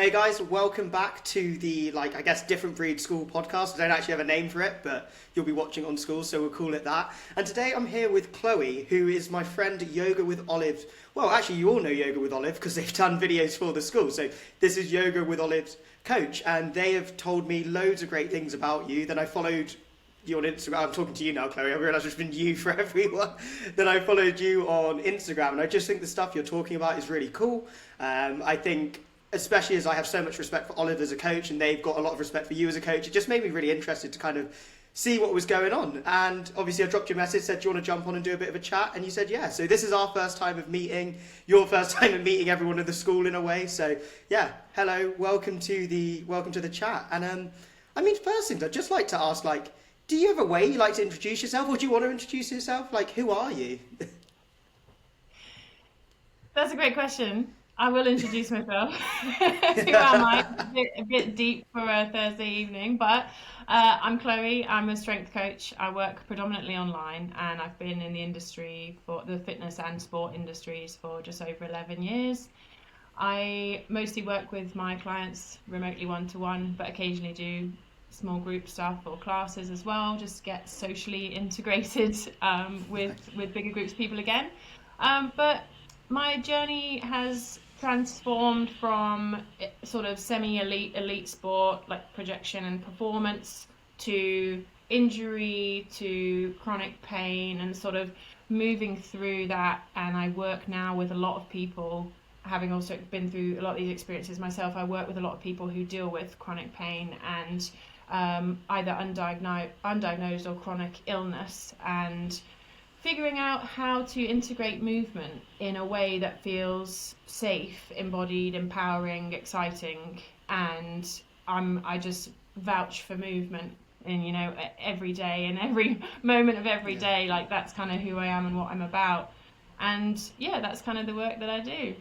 Hey guys, welcome back to the I guess different breed school podcast. I don't actually have a name for it, but you'll be watching on school, so we'll call it that. And today I'm here with Chloe, who is my friend Yoga with Olive. Well, actually you all know Yoga with Olive because they've done videos for the school. So this is Yoga with Olive's coach, and they have told me loads of great things about you. Then I followed you on Instagram. I'm talking to you now, Chloe. I realise it's been you for everyone. Then I followed you on Instagram, and I just think the stuff you're talking about is really cool. I think, especially as I have so much respect for Olive as a coach, and they've got a lot of respect for you as a coach, it just made me really interested to kind of see what was going on. And obviously I dropped you a message, said, do you want to jump on and do a bit of a chat? And you said, yeah. So this is our first time of meeting, your first time of meeting everyone in the school in a way. So yeah, hello, welcome to the chat. And I mean, first things I'd just like to ask, do you have a way you like to introduce yourself, or do you want to introduce yourself? Who are you? That's a great question. I will introduce myself. Who am I? A bit deep for a Thursday evening, but I'm Chloe. I'm a strength coach. I work predominantly online, and I've been in the industry for the fitness and sport industries for just over 11 years. I mostly work with my clients remotely one-to-one, but occasionally do small group stuff or classes as well, just get socially integrated with bigger groups of people again. But my journey has transformed from sort of elite sport like projection and performance to injury to chronic pain and sort of moving through that. And I work now with a lot of people, having also been through a lot of these experiences myself. I work with a lot of people who deal with chronic pain and either undiagnosed or chronic illness, and figuring out how to integrate movement in a way that feels safe, embodied, empowering, exciting. And I just vouch for movement in, every day and every moment of every Yeah. day. Like, that's kind of who I am and what I'm about. And yeah, that's kind of the work that I do.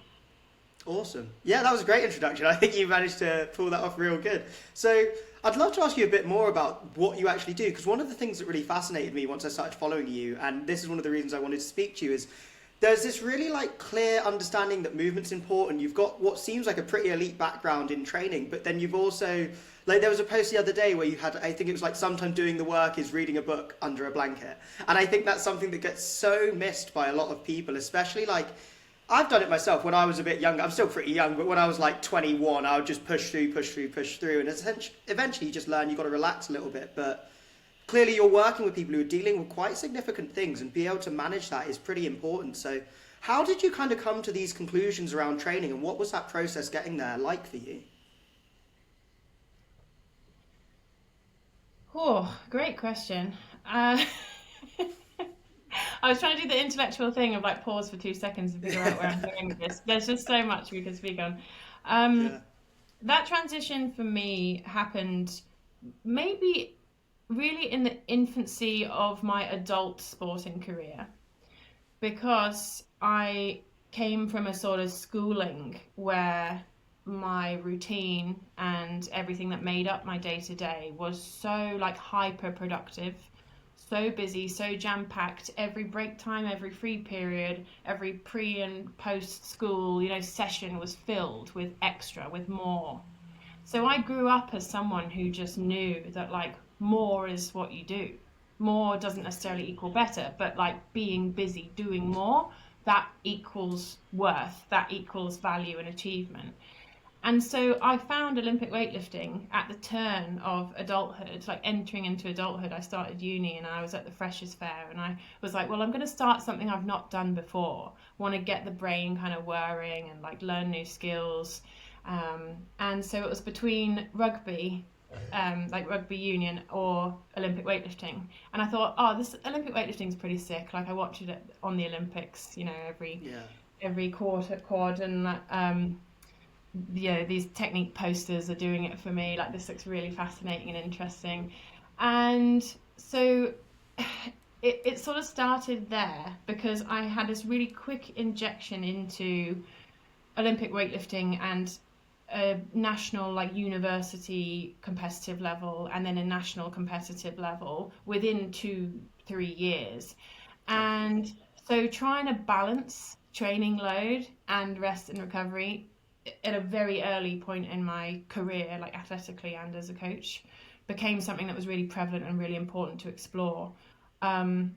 Awesome. Yeah, that was a great introduction. I think you managed to pull that off real good. So I'd love to ask you a bit more about what you actually do, because one of the things that really fascinated me once I started following you, and this is one of the reasons I wanted to speak to you, is there's this really clear understanding that movement's important. You've got what seems like a pretty elite background in training, but then you've also, there was a post the other day where you had, I think it was sometimes doing the work is reading a book under a blanket. And I think that's something that gets so missed by a lot of people, especially I've done it myself when I was a bit younger. I'm still pretty young, but when I was 21, I would just push through, and eventually you just learn you've got to relax a little bit. But clearly you're working with people who are dealing with quite significant things, and be able to manage that is pretty important. So how did you kind of come to these conclusions around training, and what was that process getting there like for you? Oh, great question. I was trying to do the intellectual thing of pause for 2 seconds to figure out where I'm going with this. There's just so much we could speak on. Yeah. That transition for me happened maybe really in the infancy of my adult sporting career, because I came from a sort of schooling where my routine and everything that made up my day to day was so hyper productive, so busy, so jam packed. Every break time, every free period, every pre and post school, session was filled with extra, with more. So I grew up as someone who just knew that more is what you do. More doesn't necessarily equal better, but being busy, doing more, that equals worth, that equals value and achievement. And so I found Olympic weightlifting at the turn of adulthood, entering into adulthood. I started uni and I was at the Freshers' Fair, and I was well, I'm going to start something I've not done before. Want to get the brain kind of whirring and learn new skills. And so it was between rugby, rugby union, or Olympic weightlifting. And I thought, oh, this Olympic weightlifting is pretty sick. I watched it on the Olympics, Yeah. every quad, and these technique posters are doing it for me. This looks really fascinating and interesting. And so it sort of started there, because I had this really quick injection into Olympic weightlifting and a national university competitive level, and then a national competitive level within 2-3 years. And so trying to balance training load and rest and recovery at a very early point in my career, like athletically and as a coach, became something that was really prevalent and really important to explore. Um,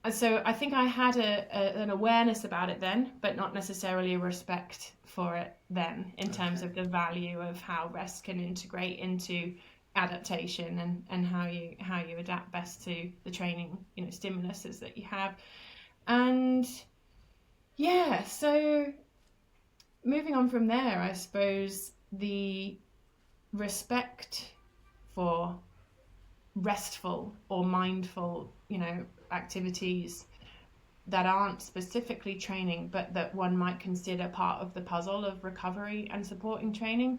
and so I think I had an awareness about it then, but not necessarily a respect for it then, in terms Okay. of the value of how rest can integrate into adaptation, and how you adapt best to the training, stimuluses that you have. And yeah, so moving on from there, I suppose the respect for restful or mindful, activities that aren't specifically training, but that one might consider part of the puzzle of recovery and supporting training,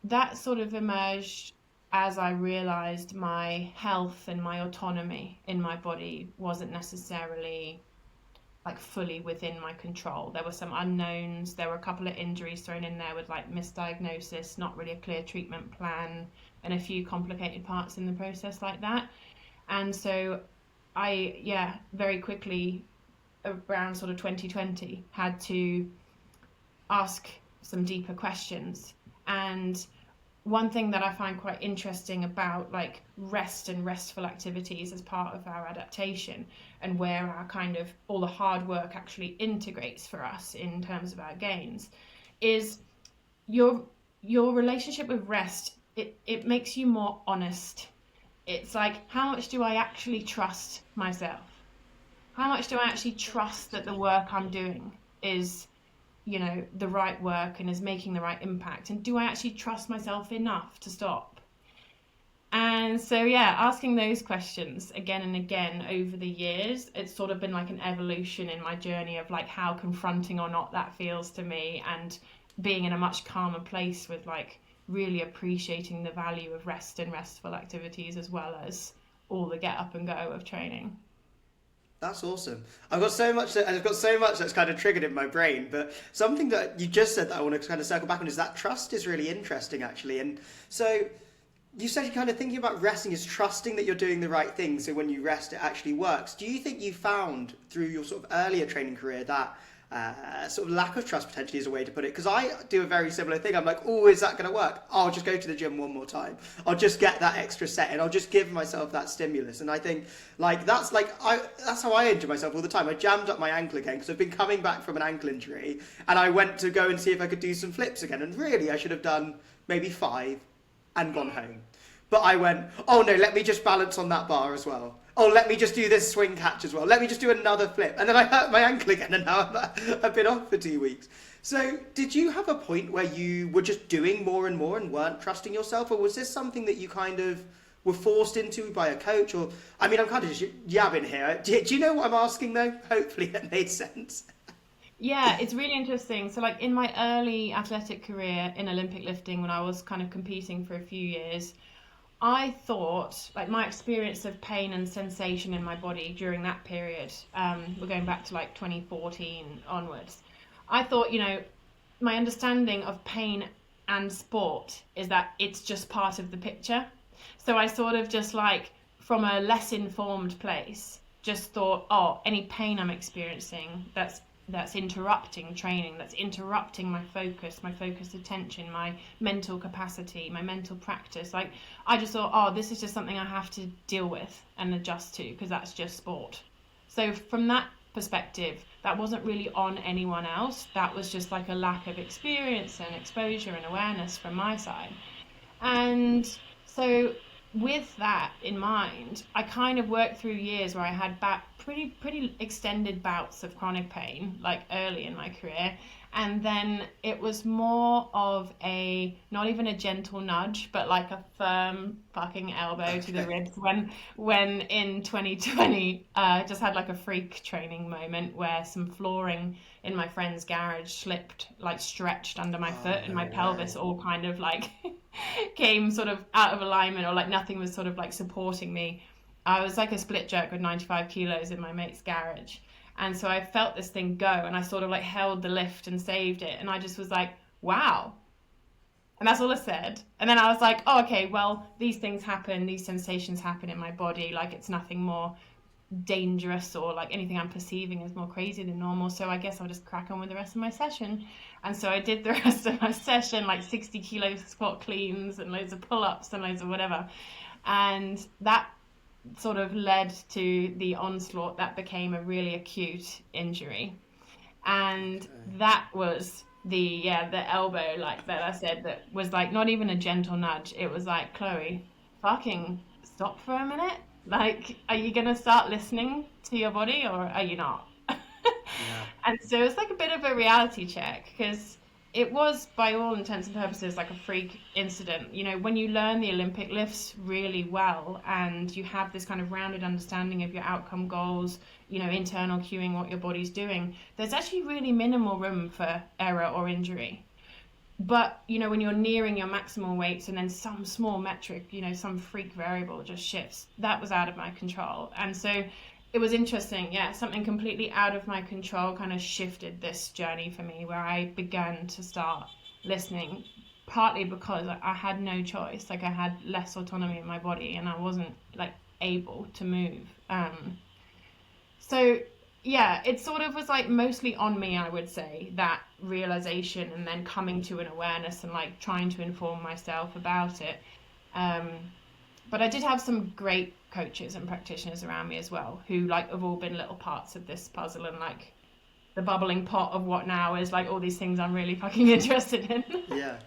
that sort of emerged as I realized my health and my autonomy in my body wasn't necessarily like fully within my control. There were some unknowns. There were a couple of injuries thrown in there with like misdiagnosis, not really a clear treatment plan, and a few complicated parts in the process like that. And so yeah, very quickly around sort of 2020 had to ask some deeper questions. And one thing that I find quite interesting about like rest and restful activities as part of our adaptation, and where our kind of all the hard work actually integrates for us in terms of our gains, is your your relationship with rest. It makes you more honest. It's like, how much do I actually trust myself? How much do I actually trust that the work I'm doing is, the right work and is making the right impact? And do I actually trust myself enough to stop? And so, yeah, asking those questions again and again over the years, it's sort of been like an evolution in my journey of like how confronting or not that feels to me, and being in a much calmer place with like really appreciating the value of rest and restful activities, as well as all the get up and go of training. That's awesome. I've got so much that's kind of triggered in my brain. But something that you just said that I want to kind of circle back on is that trust is really interesting, actually. And so you said you're kind of thinking about resting is trusting that you're doing the right thing. So when you rest, it actually works. Do you think you found through your sort of earlier training career that sort of lack of trust potentially is a way to put it? Because I do a very similar thing. I'm like, oh, is that going to work? I'll just go to the gym one more time. I'll just get that extra set in. I'll just give myself that stimulus. And I think that's how I injure myself all the time. I jammed up my ankle again because I've been coming back from an ankle injury, and I went to go and see if I could do some flips again. And really, I should have done maybe 5 and gone home. But I went, oh no, let me just balance on that bar as well. Oh, let me just do this swing catch as well. Let me just do another flip. And then I hurt my ankle again, and now I've been off for 2 weeks. So did you have a point where you were just doing more and more and weren't trusting yourself? Or was this something that you kind of were forced into by a coach? Or, I mean, I'm kind of just yabbing here. Do you know what I'm asking though? Hopefully it made sense. Yeah, it's really interesting. So, like in my early athletic career in Olympic lifting, when I was kind of competing for a few years, I thought, like, my experience of pain and sensation in my body during that period, we're going back to like 2014 onwards. I thought, my understanding of pain and sport is that it's just part of the picture. So I sort of just like, from a less informed place, just thought, oh, any pain I'm experiencing that's interrupting training, that's interrupting my focused attention, my mental capacity, my mental practice. Like, I just thought, oh, this is just something I have to deal with and adjust to, because that's just sport. So from that perspective, that wasn't really on anyone else. That was just like a lack of experience and exposure and awareness from my side. And so, with that in mind, I kind of worked through years where I had pretty extended bouts of chronic pain, like early in my career. And then it was more of a, not even a gentle nudge, but like a firm fucking elbow to the Okay. ribs, when in 2020, I just had like a freak training moment where some flooring in my friend's garage slipped, like stretched under my Oh, foot, and my no pelvis way. all kind of like came sort of out of alignment, or like nothing was sort of like supporting me. I was like a split jerk with 95 kilos in my mate's garage. And so I felt this thing go, and I sort of like held the lift and saved it. And I just was like, wow. And that's all I said. And then I was like, oh, okay, well, these things happen, these sensations happen in my body. Like, it's nothing more. dangerous or like anything I'm perceiving is more crazy than normal. So I guess I'll just crack on with the rest of my session. And so I did the rest of my session, like 60 kilo squat cleans and loads of pull-ups and loads of whatever. And that sort of led to the onslaught that became a really acute injury. And that was the elbow, like that I said, that was like not even a gentle nudge. It was like, Chloe, fucking stop for a minute. Like, are you gonna start listening to your body or are you not? Yeah. And so it's like a bit of a reality check, because it was, by all intents and purposes, like a freak incident. You know, when you learn the Olympic lifts really well and you have this kind of rounded understanding of your outcome goals, you know, internal cueing, what your body's doing, there's actually really minimal room for error or injury. But, you know, when you're nearing your maximal weights and then some small metric, you know, some freak variable just shifts, that was out of my control. And so it was interesting. Yeah, something completely out of my control kind of shifted this journey for me, where I began to start listening, partly because I had no choice. Like, I had less autonomy in my body and I wasn't like able to move. So yeah, it sort of was like mostly on me, I would say, that realization, and then coming to an awareness and like trying to inform myself about it. Um, but I did have some great coaches and practitioners around me as well, who like have all been little parts of this puzzle, and like the bubbling pot of what now is like all these things I'm really fucking interested in. Yeah.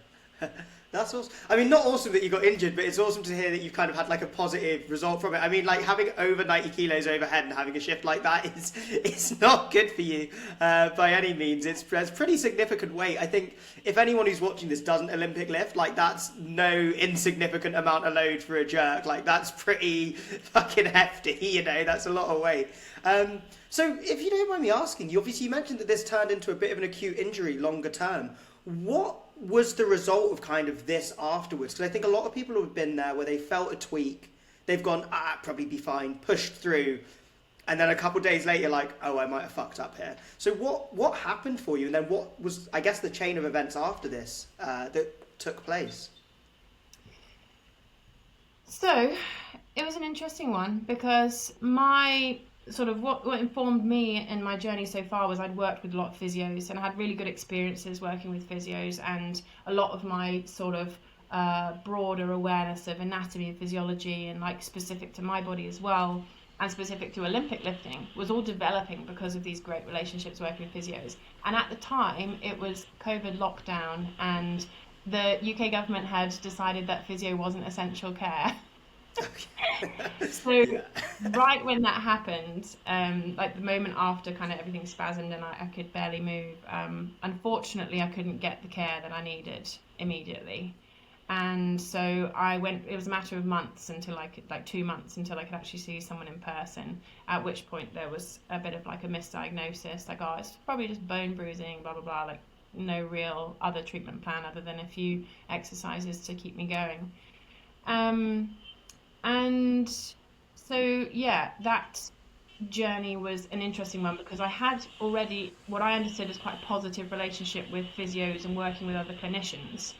That's awesome. I mean, not awesome that you got injured, but it's awesome to hear that you've kind of had like a positive result from it. I mean, like having over 90 kilos overhead and having a shift like that is it's not good for you by any means. It's pretty significant weight. I think if anyone who's watching this doesn't Olympic lift, like that's no insignificant amount of load for a jerk. Like that's pretty fucking hefty, you know, that's a lot of weight. So if you don't mind me asking, you obviously mentioned that this turned into a bit of an acute injury longer term. What was the result of kind of this afterwards? Because I think a lot of people have been there where they felt a tweak, they've gone, probably be fine, pushed through, and then a couple of days later, like, oh, I might have fucked up here. So what happened for you, and then what was, I guess, the chain of events after this that took place? So it was an interesting one, because my sort of what informed me in my journey so far was I'd worked with a lot of physios and I had really good experiences working with physios, and a lot of my sort of broader awareness of anatomy and physiology, and like specific to my body as well, and specific to Olympic lifting, was all developing because of these great relationships working with physios. And at the time it was COVID lockdown, and the UK government had decided that physio wasn't essential care. So Yeah. right when that happened, like the moment after kind of everything spasmed and I could barely move, unfortunately I couldn't get the care that I needed immediately. And so I went, it was a matter of months until I could, like 2 months until I could actually see someone in person, at which point there was a bit of like a misdiagnosis, like, oh, it's probably just bone bruising, blah, blah, blah, like no real other treatment plan other than a few exercises to keep me going. And so, yeah, that journey was an interesting one, because I had already what I understood as quite a positive relationship with physios and working with other clinicians.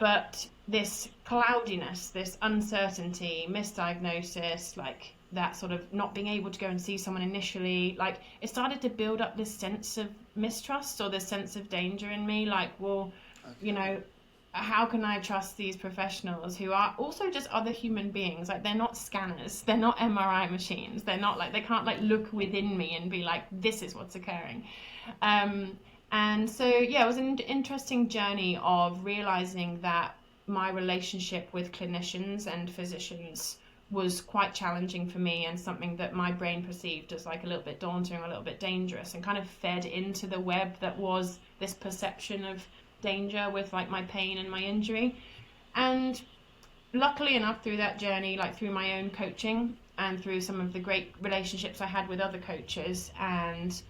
But this cloudiness, this uncertainty, misdiagnosis, like that sort of not being able to go and see someone initially, like it started to build up this sense of mistrust or this sense of danger in me. Like, well, you know, how can I trust these professionals who are also just other human beings? Like, they're not scanners, they're not MRI machines, they're not like, they can't like look within me and be like, this is what's occurring. And so, yeah, it was an interesting journey of realizing that my relationship with clinicians and physicians was quite challenging for me, and something that my brain perceived as like a little bit daunting or a little bit dangerous, and kind of fed into the web that was this perception of danger with like my pain and my injury. And luckily enough, through that journey, like through my own coaching and through some of the great relationships I had with other coaches and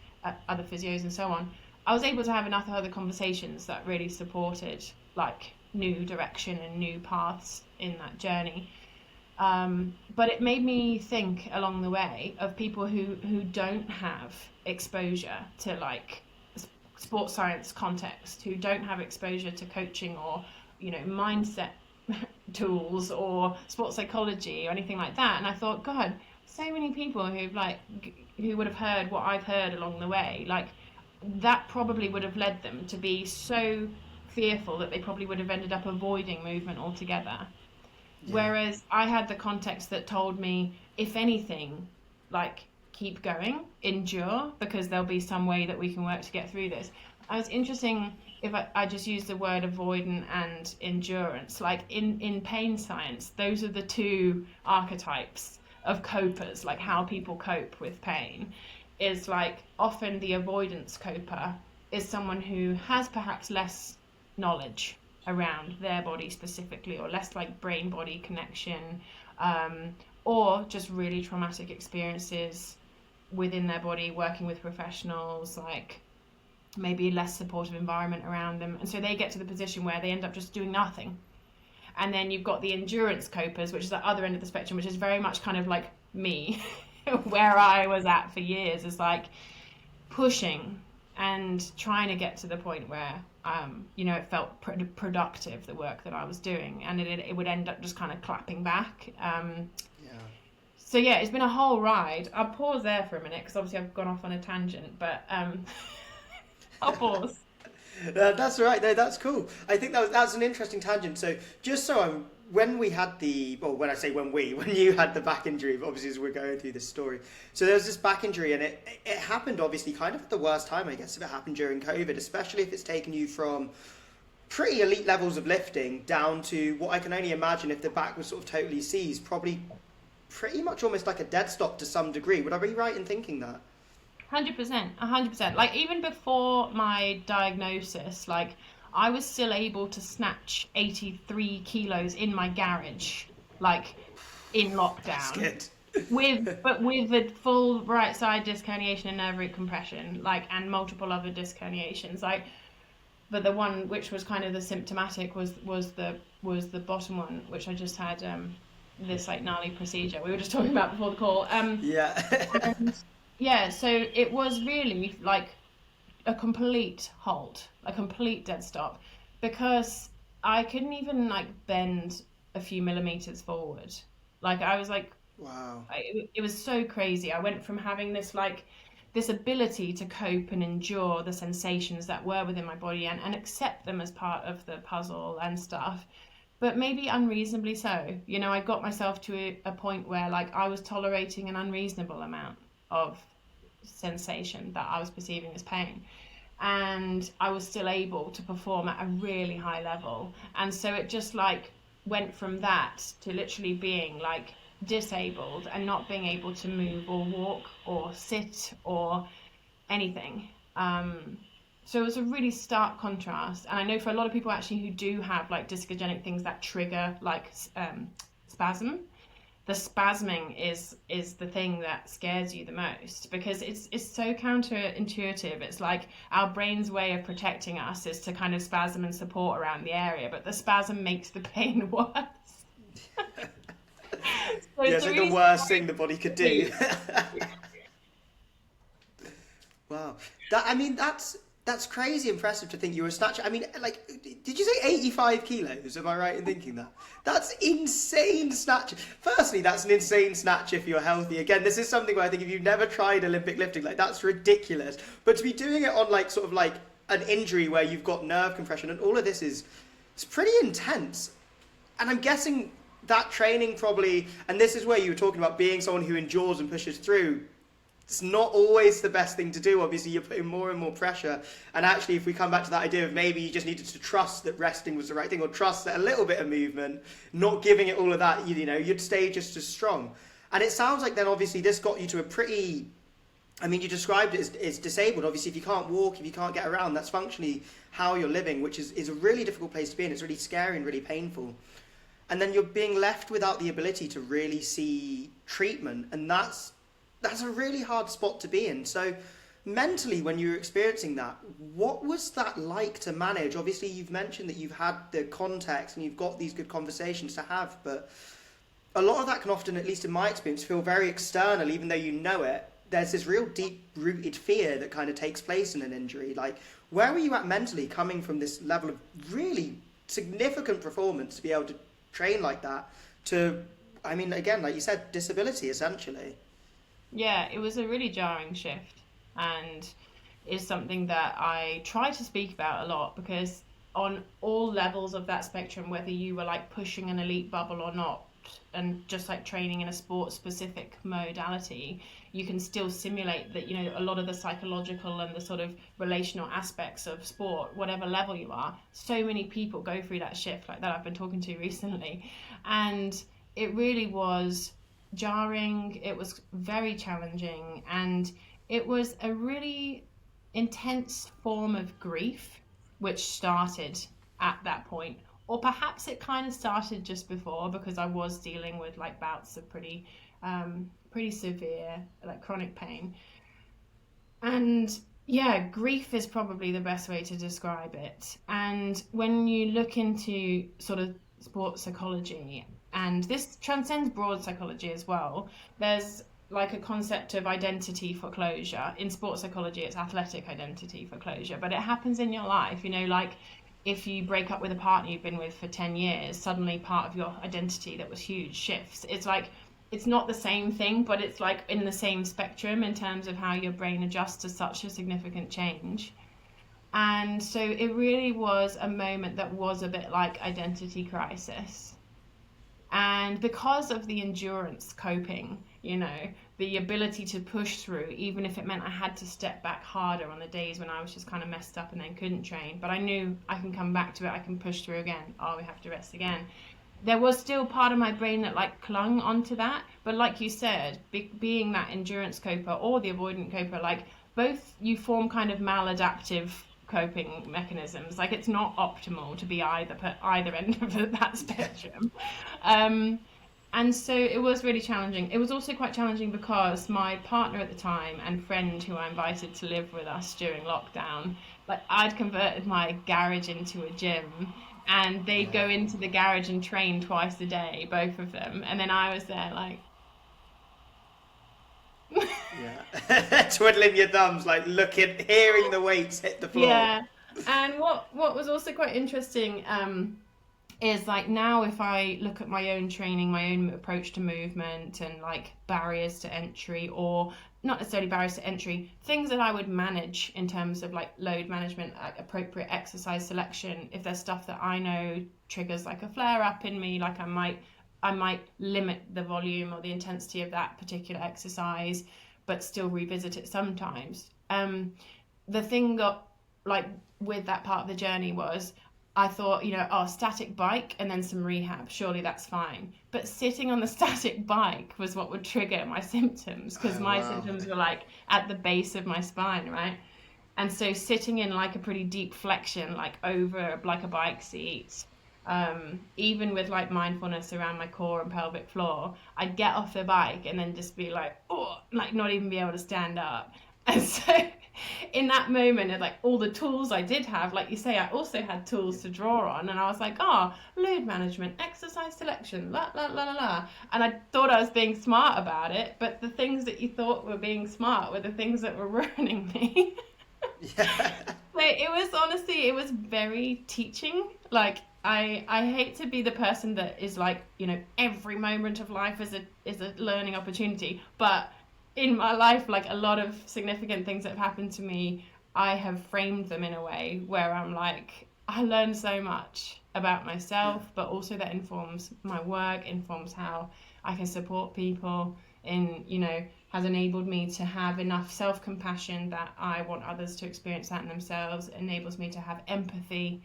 other physios and so on, I was able to have enough other conversations that really supported like new direction and new paths in that journey. But it made me think along the way of people who don't have exposure to like sports science context, who don't have exposure to coaching or, you know, mindset tools or sports psychology or anything like that. And I thought, God, so many people who've like who would have heard what I've heard along the way, like that probably would have led them to be so fearful that they probably would have ended up avoiding movement altogether. Yeah. Whereas I had the context that told me, if anything, like keep going, endure, because there'll be some way that we can work to get through this. And it's interesting if I just use the word avoidant and endurance. Like in pain science, those are the two archetypes of copers, like how people cope with pain. Is like often the avoidance coper is someone who has perhaps less knowledge around their body specifically, or less like brain body connection, um, or just really traumatic experiences within their body, working with professionals, like maybe less supportive environment around them, and so they get to the position where they end up just doing nothing. And then you've got the endurance copers, which is the other end of the spectrum, which is very much kind of like me, where I was at for years, is like pushing and trying to get to the point where it felt productive, the work that I was doing, and it would end up just kind of clapping back. Yeah. So yeah, it's been a whole ride. I'll pause there for a minute because obviously I've gone off on a tangent, but I'll pause. That's all right. No, that's cool. I think that's an interesting tangent. So just so I'm when we had when I say when you had the back injury, obviously as we're going through this story. So there was this back injury, and it happened obviously kind of at the worst time, I guess, if it happened during COVID, especially if it's taken you from pretty elite levels of lifting down to what I can only imagine if the back was sort of totally seized, probably pretty much almost like a dead stop to some degree. Would I be right in thinking that? 100%, 100%. Like even before my diagnosis, like I was still able to snatch 83 kilos in my garage, like in That's lockdown, good. with a full right side disc herniation and nerve root compression, like, and multiple other disc herniations, like. But the one which was kind of the symptomatic was the bottom one, which I just had this like gnarly procedure we were just talking about before the call. Yeah. And yeah, so it was really like a complete halt, a complete dead stop, because I couldn't even like bend a few millimeters forward. Like I was like, Wow. it was so crazy. I went from having this ability to cope and endure the sensations that were within my body, and accept them as part of the puzzle and stuff, but maybe unreasonably so. I got myself to a point where like I was tolerating an unreasonable amount of sensation that I was perceiving as pain, and I was still able to perform at a really high level. And so it just like went from that to literally being like disabled and not being able to move or walk or sit or anything. So it was a really stark contrast. And I know for a lot of people actually who do have like discogenic things that trigger like spasm, the spasming is the thing that scares you the most, because it's so counterintuitive. It's like our brain's way of protecting us is to kind of spasm and support around the area, but the spasm makes the pain worse. So Yeah, it's it's like really the worst scary. thing the body could do. Wow. That's crazy impressive to think you were snatching. I mean, like, did you say 85 kilos? Am I right in thinking that? That's insane snatch. Firstly, that's an insane snatch if you're healthy. Again, this is something where I think if you've never tried Olympic lifting, like, that's ridiculous. But to be doing it on, like, sort of like an injury where you've got nerve compression and all of this it's pretty intense. And I'm guessing that training probably, and this is where you were talking about being someone who endures and pushes through, it's not always the best thing to do. Obviously, you're putting more and more pressure. And actually, if we come back to that idea of maybe you just needed to trust that resting was the right thing, or trust that a little bit of movement, not giving it all of that, you'd stay just as strong. And it sounds like then obviously this got you to a pretty, I mean, you described it as disabled. Obviously, if you can't walk, if you can't get around, that's functionally how you're living, which is a really difficult place to be in. It's really scary and really painful. And then you're being left without the ability to really see treatment. And that's a really hard spot to be in. So mentally, when you were experiencing that, what was that like to manage? Obviously, you've mentioned that you've had the context and you've got these good conversations to have, but a lot of that can often, at least in my experience, feel very external, even though you know it. There's this real deep-rooted fear that kind of takes place in an injury. Like, where were you at mentally coming from this level of really significant performance to be able to train like that to I mean, again, like you said, disability essentially. Yeah, it was a really jarring shift, and is something that I try to speak about a lot because on all levels of that spectrum, whether you were like pushing an elite bubble or not, and just like training in a sport specific modality, you can still simulate that, a lot of the psychological and the sort of relational aspects of sport, whatever level you are. So many people go through that shift like that I've been talking to recently. And it really was jarring, it was very challenging, and it was a really intense form of grief which started at that point. Or perhaps it kind of started just before because I was dealing with like bouts of pretty severe like chronic pain. And yeah, grief is probably the best way to describe it. And when you look into sort of sports psychology, and this transcends broad psychology as well, there's like a concept of identity for closure. In sports psychology, it's athletic identity for closure, but it happens in your life, like if you break up with a partner you've been with for 10 years, suddenly part of your identity that was huge shifts. It's like it's not the same thing, but it's like in the same spectrum in terms of how your brain adjusts to such a significant change. And so it really was a moment that was a bit like identity crisis. And because of the endurance coping, the ability to push through, even if it meant I had to step back harder on the days when I was just kind of messed up and then couldn't train, but I knew I can come back to it, I can push through again. Oh, we have to rest again. There was still part of my brain that like clung onto that, but like you said, being that endurance coper or the avoidant coper, like both you form kind of maladaptive coping mechanisms. Like it's not optimal to be either end of that spectrum. And so it was really challenging. It was also quite challenging because my partner at the time and friend who I invited to live with us during lockdown, like I'd converted my garage into a gym, and they'd go into the garage and train twice a day, both of them. And then I was there like, Yeah. Twiddling your thumbs, like hearing the weights hit the floor. yeah. And what was also quite interesting, is like now if I look at my own training, my own approach to movement and like barriers to entry, or not necessarily barriers to entry, things that I would manage in terms of like load management, like appropriate exercise selection. If there's stuff that I know triggers like a flare up in me, like I might limit the volume or the intensity of that particular exercise, but still revisit it sometimes. The thing got like with that part of the journey was I thought, static bike and then some rehab, surely that's fine. But sitting on the static bike was what would trigger my symptoms, because Oh, my wow. symptoms were like at the base of my spine, right? And so sitting in like a pretty deep flexion, like over like a bike seat, even with like mindfulness around my core and pelvic floor, I'd get off the bike and then just be like, oh, like not even be able to stand up. And so in that moment, of like all the tools I did have, like you say, I also had tools to draw on, and I was like, oh, load management, exercise selection, la la la la la. And I thought I was being smart about it, but the things that you thought were being smart were the things that were ruining me. Yeah. So it was honestly, it was very teaching. Like I hate to be the person that is like, every moment of life is a learning opportunity. But in my life, like a lot of significant things that have happened to me, I have framed them in a way where I'm like, I learned so much about Yeah. myself, but also that informs my work, informs how I can support people in, has enabled me to have enough self-compassion that I want others to experience that in themselves, it enables me to have empathy.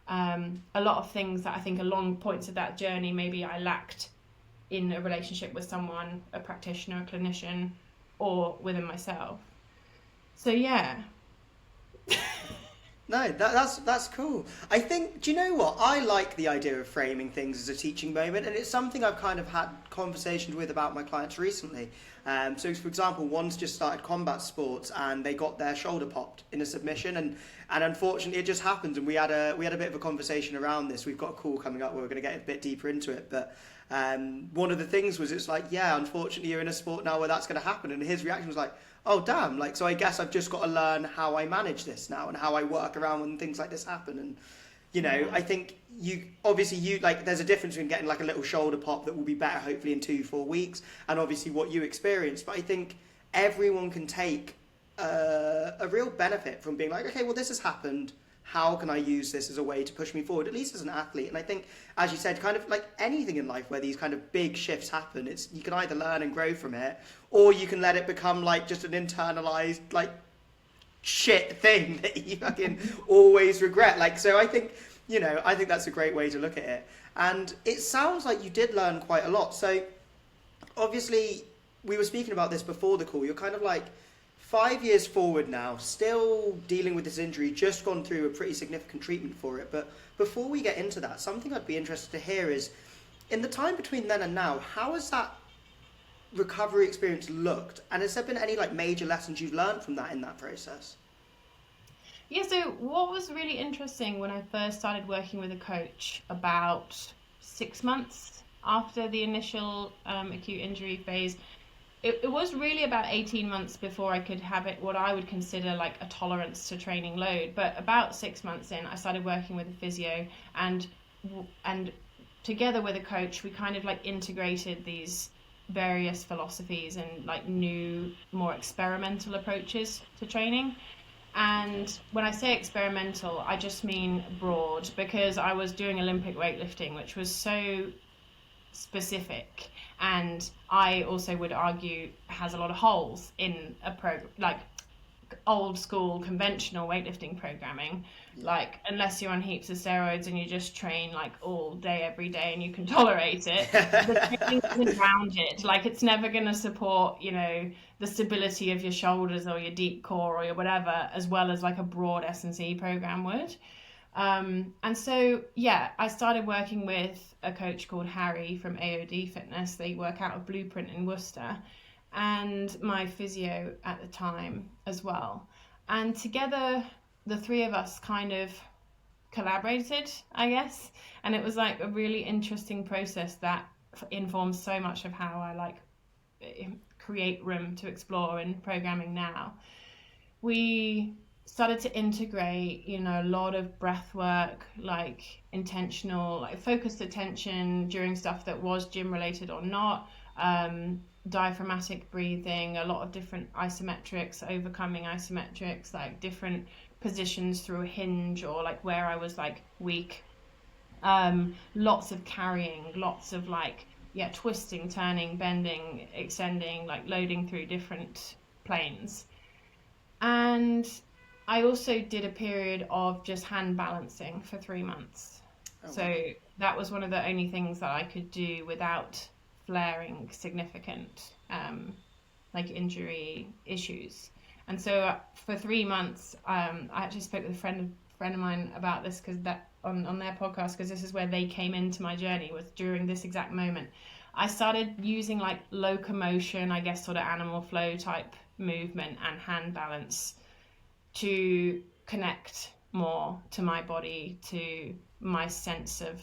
A lot of things that I think along points of that journey maybe I lacked in a relationship with someone, a practitioner, a clinician, or within myself. So yeah. No, that's cool. I think, do you know what? I like the idea of framing things as a teaching moment, and it's something I've kind of had conversations with about my clients recently. So, for example, one's just started combat sports, and they got their shoulder popped in a submission, and unfortunately, it just happened. And we had a bit of a conversation around this. We've got a call coming up where we're going to get a bit deeper into it, but. One of the things was it's like, yeah, unfortunately you're in a sport now where that's going to happen, and his reaction was like, oh damn, like so I guess I've just got to learn how I manage this now and how I work around when things like this happen. And you know, I think you like there's a difference between getting like a little shoulder pop that will be better hopefully in 2-4 weeks, and obviously what you experienced. But I think everyone can take a real benefit from being like, okay, well, this has happened. How can I use this as a way to push me forward, at least as an athlete? And I think, as you said, kind of like anything in life where these kind of big shifts happen, it's you can either learn and grow from it, or you can let it become like just an internalized like shit thing that you fucking always regret. Like, so I think, you know, I think that's a great way to look at it. And it sounds like you did learn quite a lot. So obviously, we were speaking about this before the call. You're kind of like 5 years forward now, still dealing with this injury, just gone through a pretty significant treatment for it. But before we get into that, something I'd be interested to hear is, in the time between then and now, how has that recovery experience looked? And has there been any like major lessons you've learned from that in that process? Yeah, so what was really interesting when I first started working with a coach about 6 months after the initial acute injury phase, it was really about 18 months before I could have it, what I would consider like a tolerance to training load. But about 6 months in, I started working with a physio, and together with a coach, we kind of like integrated these various philosophies and like new, more experimental approaches to training. And when I say experimental, I just mean broad, because I was doing Olympic weightlifting, which was so specific, and I also would argue has a lot of holes in a program, like old school conventional weightlifting programming. Like, unless you're on heaps of steroids and you just train like all day every day and you can tolerate it, the training isn't around it. Like, it's never going to support, you know, the stability of your shoulders or your deep core or your whatever, as well as like a broad S&C program would. And so, yeah, I started working with a coach called Harry from AOD Fitness. They work out of Blueprint in Worcester, and my physio at the time as well. And together, the three of us kind of collaborated, I guess. And it was like a really interesting process that informs so much of how I like create room to explore in programming now. We started to integrate, you know, a lot of breath work, like intentional, like focused attention during stuff that was gym related or not, diaphragmatic breathing, a lot of different isometrics, overcoming isometrics, like different positions through a hinge or like where I was like weak, lots of carrying, lots of like, yeah, twisting, turning, bending, extending, like loading through different planes. And I also did a period of just hand balancing for 3 months. Oh, So wow. that was one of the only things that I could do without flaring significant like injury issues. And so for 3 months, I actually spoke with a friend of mine about this, because that on their podcast, because this is where they came into my journey, was during this exact moment. I started using like locomotion, I guess, sort of animal flow type movement and hand balance to connect more to my body, to my sense of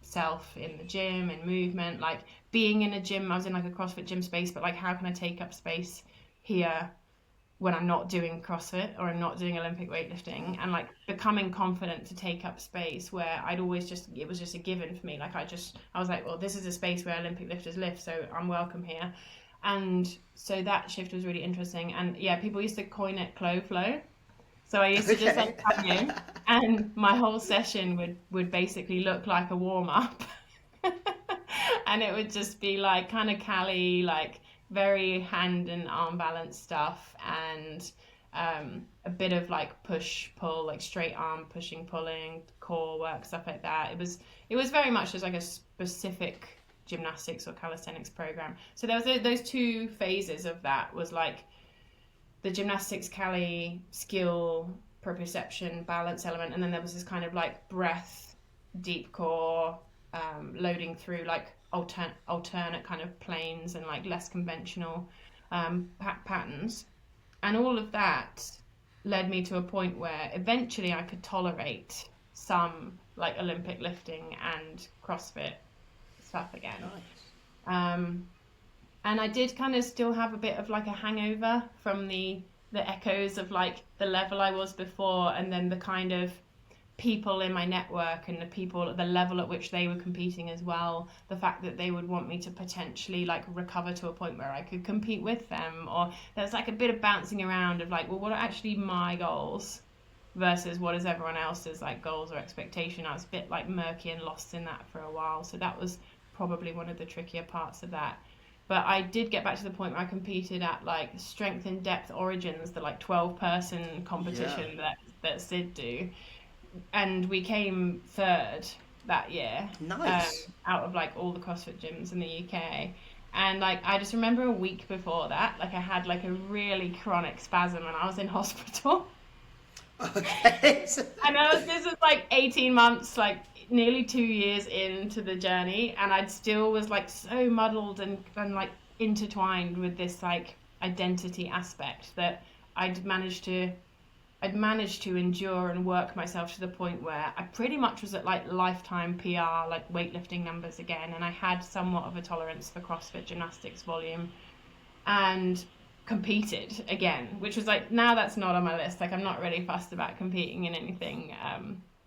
self in the gym and movement. Like being in a gym, I was in like a CrossFit gym space, but like how can I take up space here when I'm not doing CrossFit or I'm not doing Olympic weightlifting, and like becoming confident to take up space where I'd always just, it was just a given for me. Like I was like, well, this is a space where Olympic lifters lift, so I'm welcome here. And so that shift was really interesting. And yeah, people used to coin it Clo Flow. So I used to just Okay. like come in, and my whole session would basically look like a warm up. And it would just be like kind of Cali, like very hand and arm balance stuff, and a bit of like push pull, like straight arm pushing, pulling, core work, stuff like that. It was very much just like a specific gymnastics or calisthenics program. So there was those two phases of that, was like the gymnastics Cali skill, proprioception, balance element, and then there was this kind of like breath, deep core, loading through like alternate kind of planes and like less conventional patterns. And all of that led me to a point where eventually I could tolerate some like Olympic lifting and CrossFit stuff again. Nice. And I did kind of still have a bit of like a hangover from the echoes of like the level I was before, and then the kind of people in my network and the people at the level at which they were competing as well, the fact that they would want me to potentially like recover to a point where I could compete with them, or there's like a bit of bouncing around of like, well, what are actually my goals versus what is everyone else's like goals or expectation. I was a bit like murky and lost in that for a while, so that was probably one of the trickier parts of that. But I did get back to the point where I competed at like Strength in Depth Origins, the like 12-person competition that Sid do, and we came third that year. Nice. Out of like all the CrossFit gyms in the UK. And like I just remember a week before that, like I had like a really chronic spasm and I was in hospital. Okay. And this was like 18 months, like nearly 2 years into the journey, and I still was like so muddled and like intertwined with this like identity aspect that I'd managed to endure and work myself to the point where I pretty much was at like lifetime PR, like weightlifting numbers again, and I had somewhat of a tolerance for CrossFit gymnastics volume, and competed again, which was like, now that's not on my list. Like I'm not really fussed about competing in anything,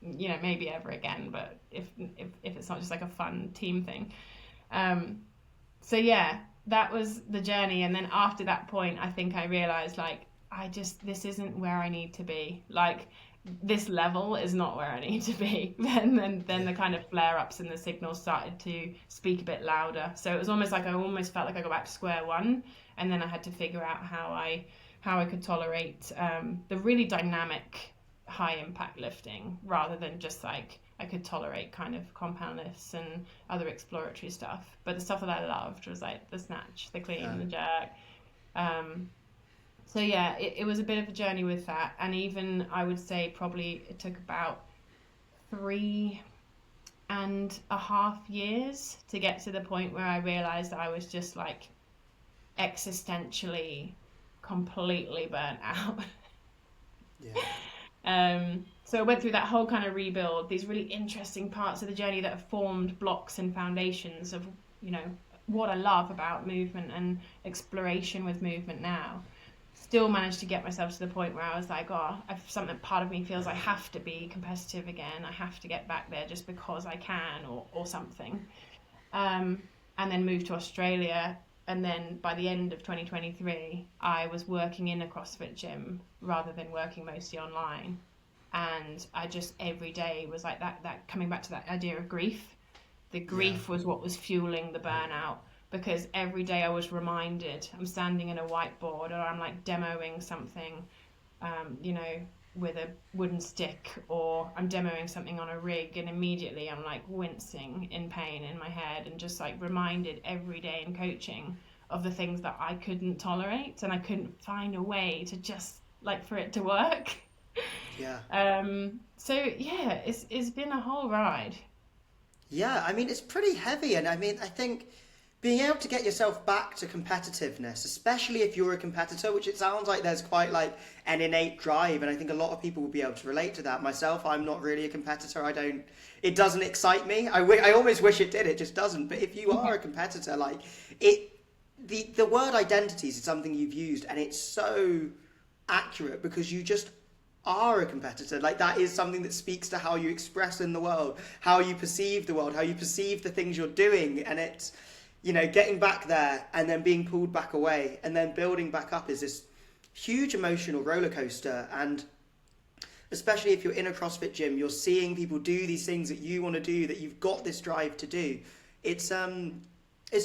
maybe ever again, but if it's not just like a fun team thing. So yeah, that was the journey. And then after that point, I think I realized like, this isn't where I need to be. Like this level is not where I need to be. Then the kind of flare ups and the signals started to speak a bit louder. So it was almost like I almost felt like I got back to square one, and then I had to figure out how I could tolerate the really dynamic high impact lifting rather than just like I could tolerate kind of compound lifts and other exploratory stuff. But the stuff that I loved was like the snatch, the clean, the jerk. So yeah, it was a bit of a journey with that, and even I would say probably it took about 3.5 years to get to the point where I realized I was just like existentially completely burnt out. So I went through that whole kind of rebuild, these really interesting parts of the journey that have formed blocks and foundations of, what I love about movement and exploration with movement now. Still managed to get myself to the point where I was like, something part of me feels I have to be competitive again. I have to get back there just because I can or something. And then moved to Australia. And then by the end of 2023, I was working in a CrossFit gym rather than working mostly online. And I just every day was like that coming back to that idea of grief. The grief was what was fueling the burnout, because every day I was reminded, I'm standing in a whiteboard or I'm like demoing something, with a wooden stick, or I'm demoing something on a rig, and immediately I'm like wincing in pain in my head, and just like reminded every day in coaching of the things that I couldn't tolerate, and I couldn't find a way to just like for it to work. So yeah, it's been a whole ride. Yeah, I mean, it's pretty heavy, and I mean, I think being able to get yourself back to competitiveness, especially if you're a competitor, which it sounds like there's quite like an innate drive, and I think a lot of people will be able to relate to that. Myself, I'm not really a competitor. It doesn't excite me. I almost wish it did. It just doesn't. But if you are a competitor, like the word identities is something you've used, and it's so accurate because you just are a competitor. Like that is something that speaks to how you express in the world, how you perceive the world, how you perceive the things you're doing, and it's getting back there and then being pulled back away and then building back up is this huge emotional roller coaster. And especially if you're in a CrossFit gym, you're seeing people do these things that you want to do, that you've got this drive to do. It's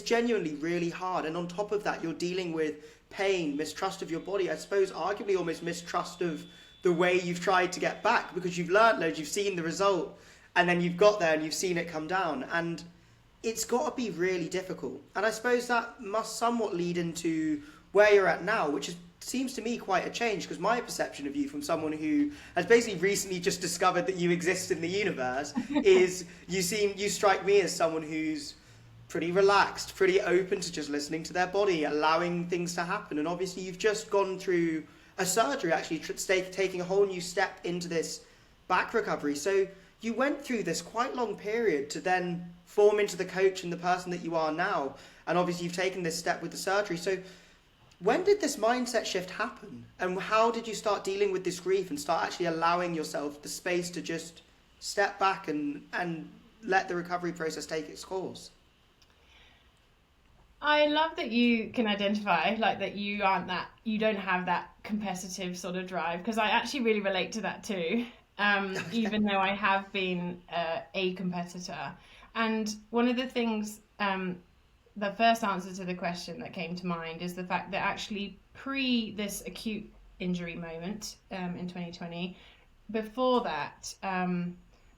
genuinely really hard. And on top of that, you're dealing with pain, mistrust of your body, I suppose arguably almost mistrust of the way you've tried to get back, because you've learnt loads, you've seen the result, and then you've got there and you've seen it come down. And it's got to be really difficult. And I suppose that must somewhat lead into where you're at now, which seems to me quite a change, because my perception of you from someone who has basically recently just discovered that you exist in the universe is you strike me as someone who's pretty relaxed, pretty open to just listening to their body, allowing things to happen. And obviously you've just gone through a surgery, actually taking a whole new step into this back recovery. So you went through this quite long period to then form into the coach and the person that you are now. And obviously you've taken this step with the surgery. So when did this mindset shift happen? And how did you start dealing with this grief and start actually allowing yourself the space to just step back and let the recovery process take its course? I love that you can identify like that you don't have that competitive sort of drive, because I actually really relate to that too. Okay. Even though I have been a competitor, and one of the things, the first answer to the question that came to mind is the fact that actually pre this acute injury moment in 2020, before that,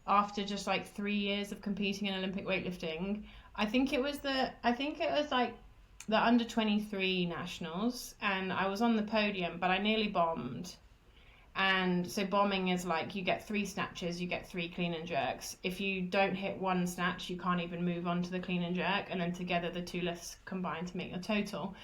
after just like 3 years of competing in Olympic weightlifting, I think it was like the under 23 nationals, and I was on the podium, but I nearly bombed. And so bombing is like you get three snatches, you get three clean and jerks. If you don't hit one snatch, you can't even move on to the clean and jerk, and then together the two lifts combine to make your total.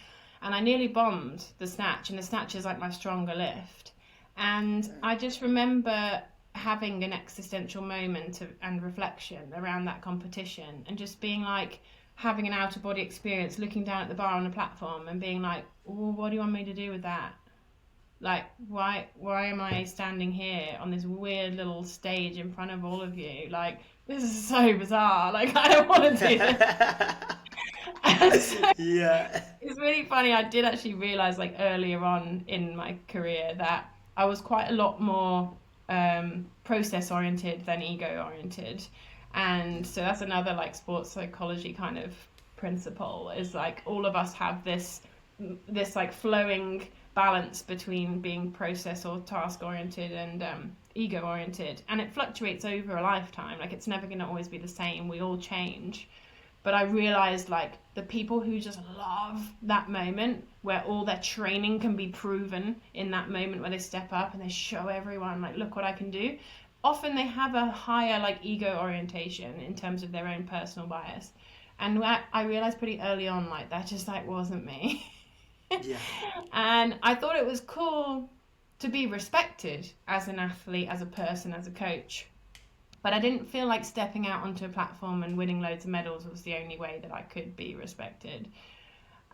And I nearly bombed the snatch, and the snatch is like my stronger lift. And I just remember having an existential moment and reflection around that competition, and just being like having an out of body experience, looking down at the bar on the platform and being like, well, what do you want me to do with that? Like, why am I standing here on this weird little stage in front of all of you? Like, this is so bizarre. Like, I don't want to do this. And so Yeah. it's really funny. I did actually realize, like, earlier on in my career that I was quite a lot more process oriented than ego oriented. And so that's another, like, sports psychology kind of principle, is like all of us have this like flowing balance between being process or task oriented and ego oriented, and it fluctuates over a lifetime. Like, it's never going to always be the same. We all change. But I realized, like, the people who just love that moment where all their training can be proven in that moment where they step up and they show everyone, like, look what I can do. Often they have a higher, like, ego orientation in terms of their own personal bias. And I realized pretty early on, like, that just, like, wasn't me. Yeah. And I thought it was cool to be respected as an athlete, as a person, as a coach. But I didn't feel like stepping out onto a platform and winning loads of medals was the only way that I could be respected.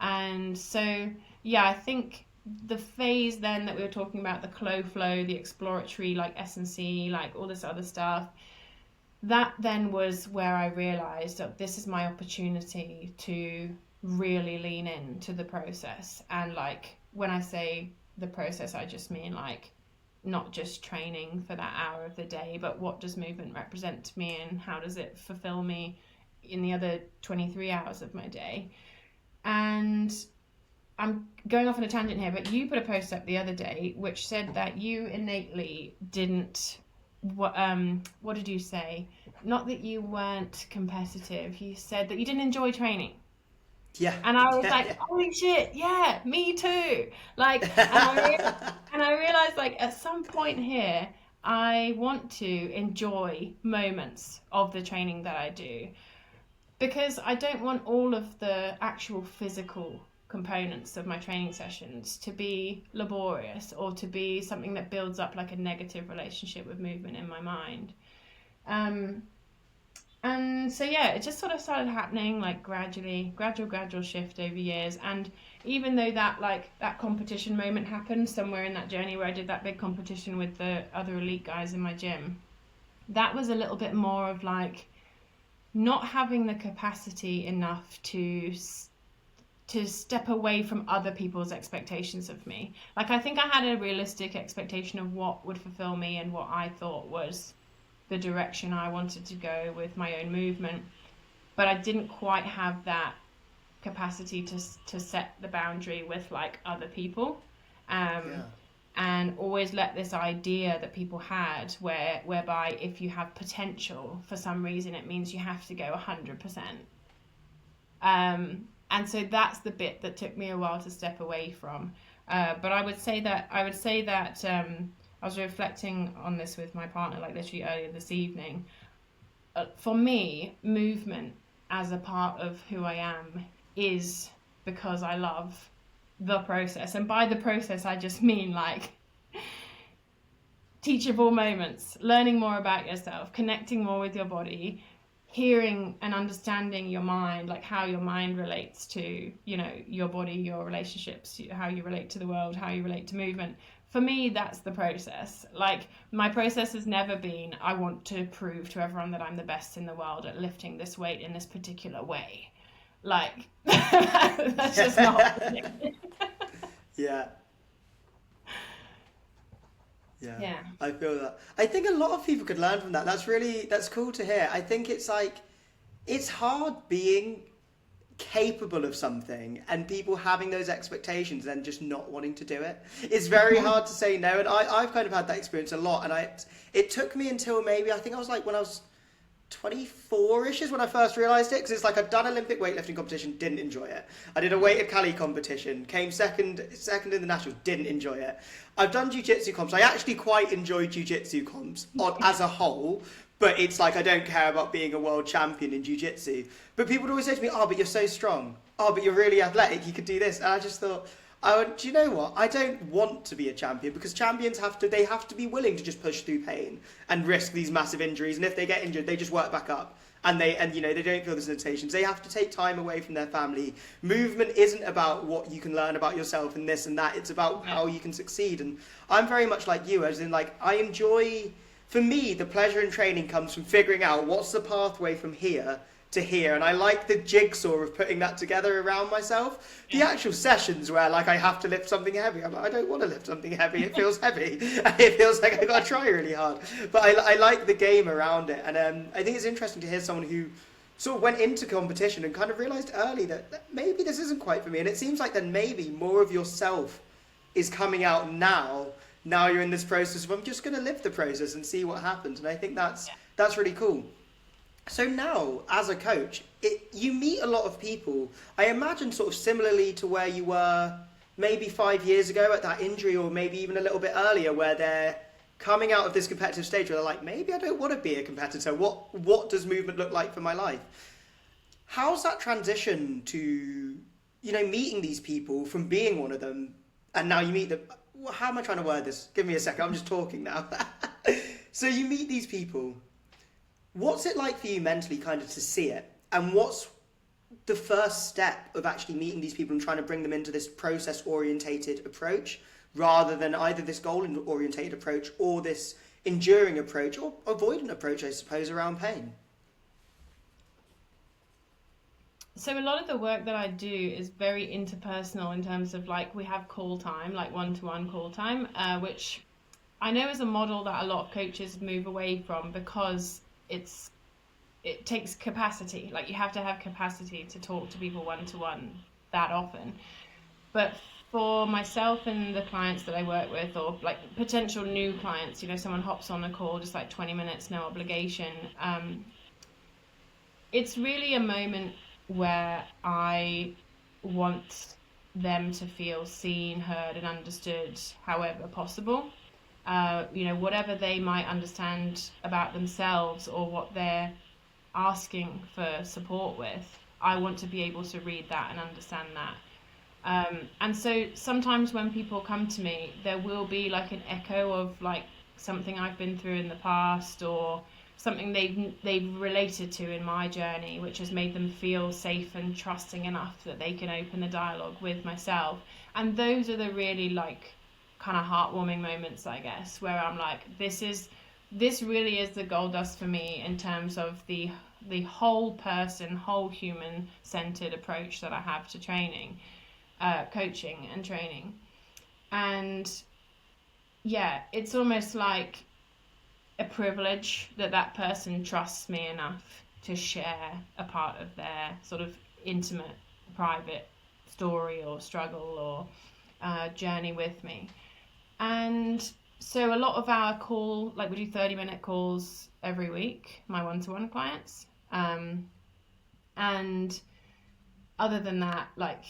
And so, yeah, I think the phase then that we were talking about, the flow, the exploratory, like S&C, like all this other stuff, that then was where I realized that this is my opportunity to really lean into the process. And like, when I say the process, I just mean like not just training for that hour of the day, but what does movement represent to me and how does it fulfill me in the other 23 hours of my day. And I'm going off on a tangent here, but you put a post up the other day which said that you innately didn't. What did you say? Not that you weren't competitive. You said that you didn't enjoy training. Yeah. And I was like, Yeah. holy shit, yeah, me too. Like, and I realized, like, at some point here, I want to enjoy moments of the training that I do, because I don't want all of the actual physical components of my training sessions to be laborious or to be something that builds up like a negative relationship with movement in my mind. Um, and so yeah, it just sort of started happening like gradual shift over years. And even though that like that competition moment happened somewhere in that journey where I did that big competition with the other elite guys in my gym, that was a little bit more of like not having the capacity enough to step away from other people's expectations of me. Like, I think I had a realistic expectation of what would fulfill me and what I thought was the direction I wanted to go with my own movement, but I didn't quite have that capacity to set the boundary with like other people. Um, Yeah. and always let this idea that people had whereby if you have potential for some reason it means you have to go 100%. And so that's the bit that took me a while to step away from. But I was reflecting on this with my partner like literally earlier this evening. For me, movement as a part of who I am is because I love the process. And by the process, I just mean like teachable moments, learning more about yourself, connecting more with your body, hearing and understanding your mind, like how your mind relates to, you know, your body, your relationships, how you relate to the world, how you relate to movement. for me, that's the process. Like, my process has never been, I want to prove to everyone that I'm the best in the world at lifting this weight in this particular way. Like, that's just not me. Yeah. Yeah, Yeah. I feel that. I think a lot of people could learn from that. That's cool to hear. I think it's like, it's hard being capable of something and people having those expectations and just not wanting to do it. It's very hard to say no. And I've kind of had that experience a lot. And it took me until maybe, I think I was like, when I was 24-ish is when I first realised it, because it's like I'd done Olympic weightlifting competition, didn't enjoy it. I did a weighted Cali competition, came second in the nationals, didn't enjoy it. I've done jiu-jitsu comps. I actually quite enjoy jiu-jitsu comps as a whole, but it's like I don't care about being a world champion in jiu-jitsu. But people would always say to me, oh, but you're so strong. Oh, but you're really athletic, you could do this. And I just thought, do you know what? I don't want to be a champion, because champions have to be willing to just push through pain and risk these massive injuries. And if they get injured, they just work back up. And they don't feel the sensations. They have to take time away from their family. Movement isn't about what you can learn about yourself and this and that. It's about how you can succeed. And I'm very much like you, as in, like, I enjoy, for me, the pleasure in training comes from figuring out what's the pathway from here to here, and I like the jigsaw of putting that together around myself. The actual sessions where, like, I have to lift something heavy, I'm like, I don't want to lift something heavy, it feels heavy. It feels like I got to try really hard. But I like the game around it, and I think it's interesting to hear someone who sort of went into competition and kind of realised early that maybe this isn't quite for me, and it seems like then maybe more of yourself is coming out now. Now you're in this process of, I'm just going to live the process and see what happens, and I think that's really cool. So now, as a coach, you meet a lot of people, I imagine sort of similarly to where you were maybe 5 years ago at that injury, or maybe even a little bit earlier, where they're coming out of this competitive stage where they're like, maybe I don't want to be a competitor. What does movement look like for my life? How's that transition to, meeting these people from being one of them, and now you meet them? How am I trying to word this? Give me a second, I'm just talking now. So you meet these people. What's it like for you mentally kind of to see it? And what's the first step of actually meeting these people and trying to bring them into this process-orientated approach, rather than either this goal-orientated approach or this enduring approach or avoidant approach, I suppose, around pain? So a lot of the work that I do is very interpersonal in terms of, like, we have call time, like one-to-one call time, which I know is a model that a lot of coaches move away from, because it takes capacity. Like, you have to have capacity to talk to people one-to-one that often. But for myself and the clients that I work with, or like potential new clients, someone hops on a call, just like 20 minutes, no obligation. It's really a moment where I want them to feel seen, heard, and understood however possible. Whatever they might understand about themselves or what they're asking for support with, I want to be able to read that and understand that. And so sometimes when people come to me, there will be like an echo of like something I've been through in the past, or something they've related to in my journey, which has made them feel safe and trusting enough that they can open the dialogue with myself. And those are the really, like, kind of heartwarming moments, I guess, where I'm like, this really is the gold dust for me in terms of the whole person, whole human centered approach that I have to training, coaching and training. And yeah, it's almost like a privilege that person trusts me enough to share a part of their sort of intimate, private story or struggle or journey with me. And so a lot of our call, like, we do 30-minute calls every week, my one-to-one clients. And other than that, like,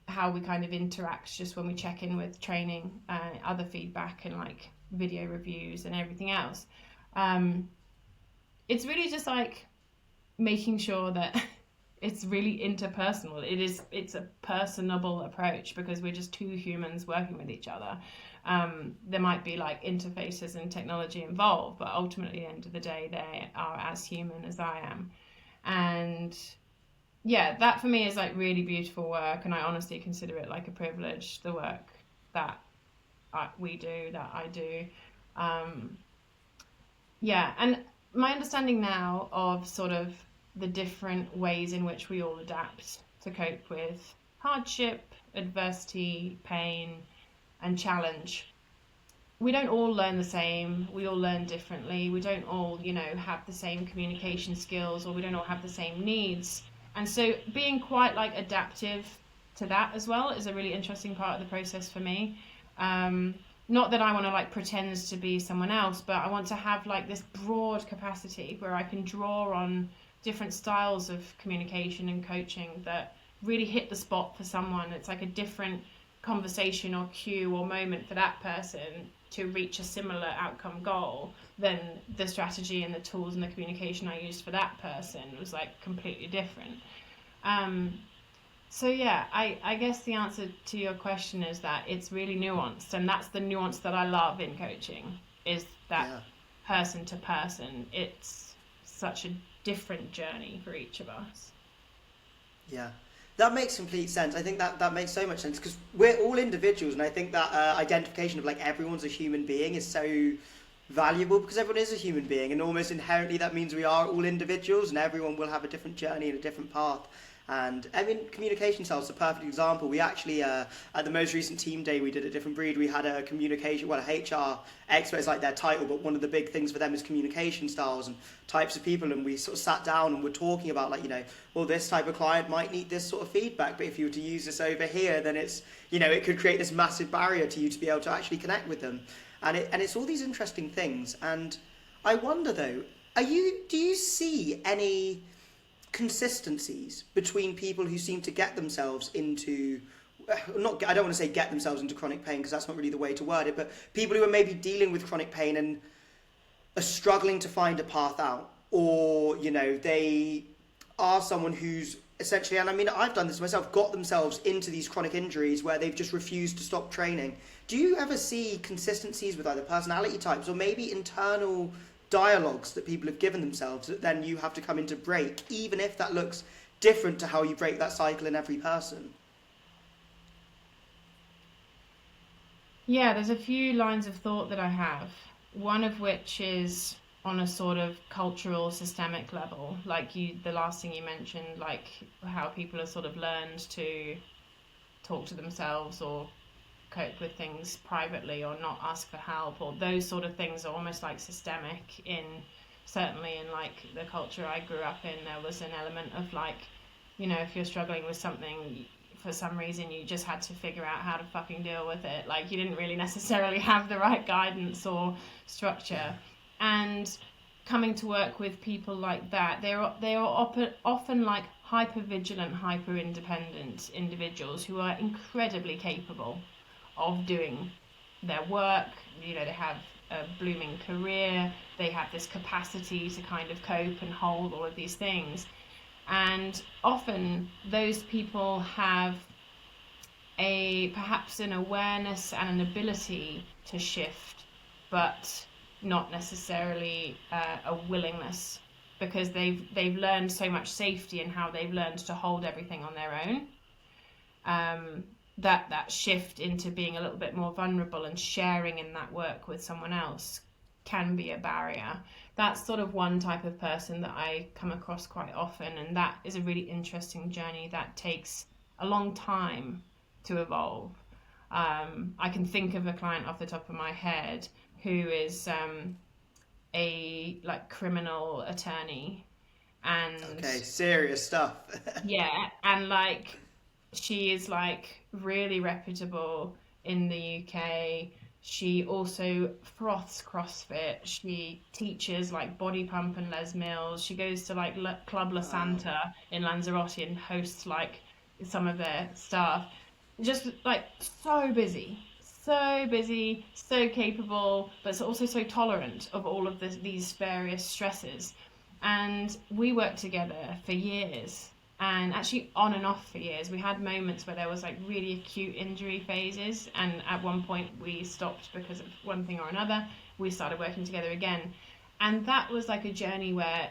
how we kind of interact just when we check in with training, other feedback and like video reviews and everything else. It's really just like making sure that it's really interpersonal. It's a personable approach, because we're just two humans working with each other. There might be like interfaces and technology involved, but ultimately at the end of the day, they are as human as I am. And yeah, that for me is like really beautiful work, and I honestly consider it like a privilege, the work that we do, that I do. Um, yeah, and my understanding now of sort of the different ways in which we all adapt to cope with hardship, adversity, pain, and challenge. We don't all learn the same. We all learn differently. We don't all, have the same communication skills, or we don't all have the same needs. And so being quite like adaptive to that as well is a really interesting part of the process for me. Um, Not that I want to like pretend to be someone else, but I want to have like this broad capacity where I can draw on different styles of communication and coaching that really hit the spot for someone. It's like a different conversation or cue or moment for that person to reach a similar outcome goal than the strategy and the tools and the communication I used for that person was like completely different. Um, so yeah, I guess the answer to your question is that it's really nuanced, and that's the nuance that I love in coaching, is that Yeah. person to person. It's such a different journey for each of us. Yeah, that makes complete sense. I think that makes so much sense because we're all individuals, and I think that identification of like everyone's a human being is so valuable because everyone is a human being, and almost inherently that means we are all individuals, and everyone will have a different journey and a different path. And I mean, communication styles is a perfect example. We actually, at the most recent team day we did at Different Breed, we had a communication, well, a HR expert is like their title, but one of the big things for them is communication styles and types of people. And we sort of sat down and were talking about like, well, this type of client might need this sort of feedback, but if you were to use this over here, then it's, it could create this massive barrier to you to be able to actually connect with them. And it's all these interesting things. And I wonder though, do you see any consistencies between people who seem to get themselves into not I don't want to say get themselves into chronic pain because that's not really the way to word it, but people who are maybe dealing with chronic pain and are struggling to find a path out, or they are someone who's essentially, and I mean I've done this myself, got themselves into these chronic injuries where they've just refused to stop training. Do you ever see consistencies with either personality types or maybe internal dialogues that people have given themselves that then you have to come into break, even if that looks different to how you break that cycle in every person? Yeah, there's a few lines of thought that I have. One of which is on a sort of cultural, systemic level, like the last thing you mentioned, like how people have sort of learned to talk to themselves or cope with things privately or not ask for help, or those sort of things are almost like systemic in, certainly in like the culture I grew up in. There was an element of like, if you're struggling with something for some reason, you just had to figure out how to fucking deal with it. Like you didn't really necessarily have the right guidance or structure. And coming to work with people like that, they are often like hyper vigilant, hyper independent individuals who are incredibly capable of doing their work. They have a blooming career, they have this capacity to kind of cope and hold all of these things. And often those people have perhaps an awareness and an ability to shift, but not necessarily a willingness, because they've learned so much safety in how they've learned to hold everything on their own. um, that shift into being a little bit more vulnerable and sharing in that work with someone else can be a barrier. That's sort of one type of person that I come across quite often, and that is a really interesting journey that takes a long time to evolve. I can think of a client off the top of my head who is a like criminal attorney, and Okay, serious stuff. yeah, and like she is like really reputable in the UK. She also froths CrossFit. She teaches like body pump and Les Mills. She goes to like Club La Wow. Santa in Lanzarote and hosts like some of their staff. Just like so busy, so capable, but also so tolerant of all of these various stresses. And we worked together for years, and actually on and off for years. We had moments where there was like really acute injury phases, and at one point we stopped because of one thing or another. We started working together again, and that was like a journey where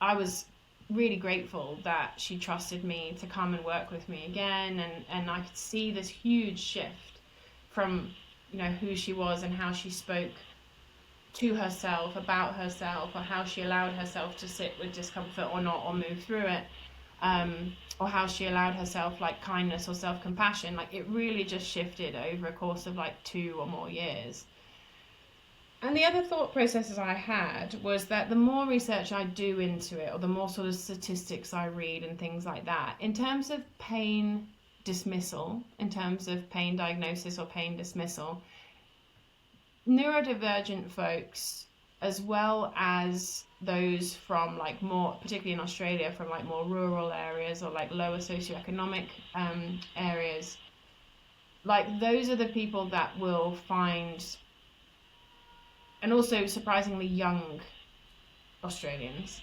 I was really grateful that she trusted me to come and work with me again, and I could see this huge shift from who she was and how she spoke to herself, about herself, or how she allowed herself to sit with discomfort or not, or move through it, or how she allowed herself like kindness or self-compassion. Like it really just shifted over a course of like 2 or more years. And the other thought processes I had was that the more research I do into it, or the more sort of statistics I read and things like that, in terms of pain dismissal, in terms of pain diagnosis or pain dismissal, neurodivergent folks, as well as those from like more, particularly in Australia, from like more rural areas or like lower socioeconomic areas, like those are the people that will find, and also surprisingly young Australians.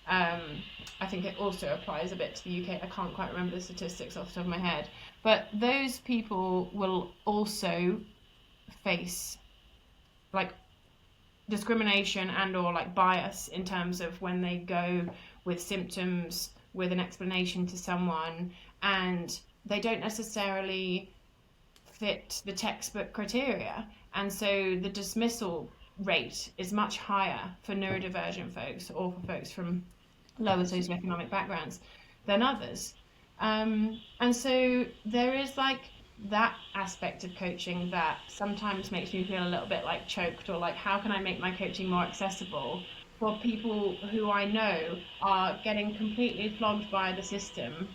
I think it also applies a bit to the UK. I can't quite remember the statistics off the top of my head, but those people will also face like discrimination and or like bias in terms of when they go with symptoms with an explanation to someone and they don't necessarily fit the textbook criteria, and so the dismissal rate is much higher for neurodivergent folks or for folks from lower socioeconomic backgrounds than others. And so there is like that aspect of coaching that sometimes makes me feel a little bit like choked, or like how can I make my coaching more accessible for people who I know are getting completely flogged by the system.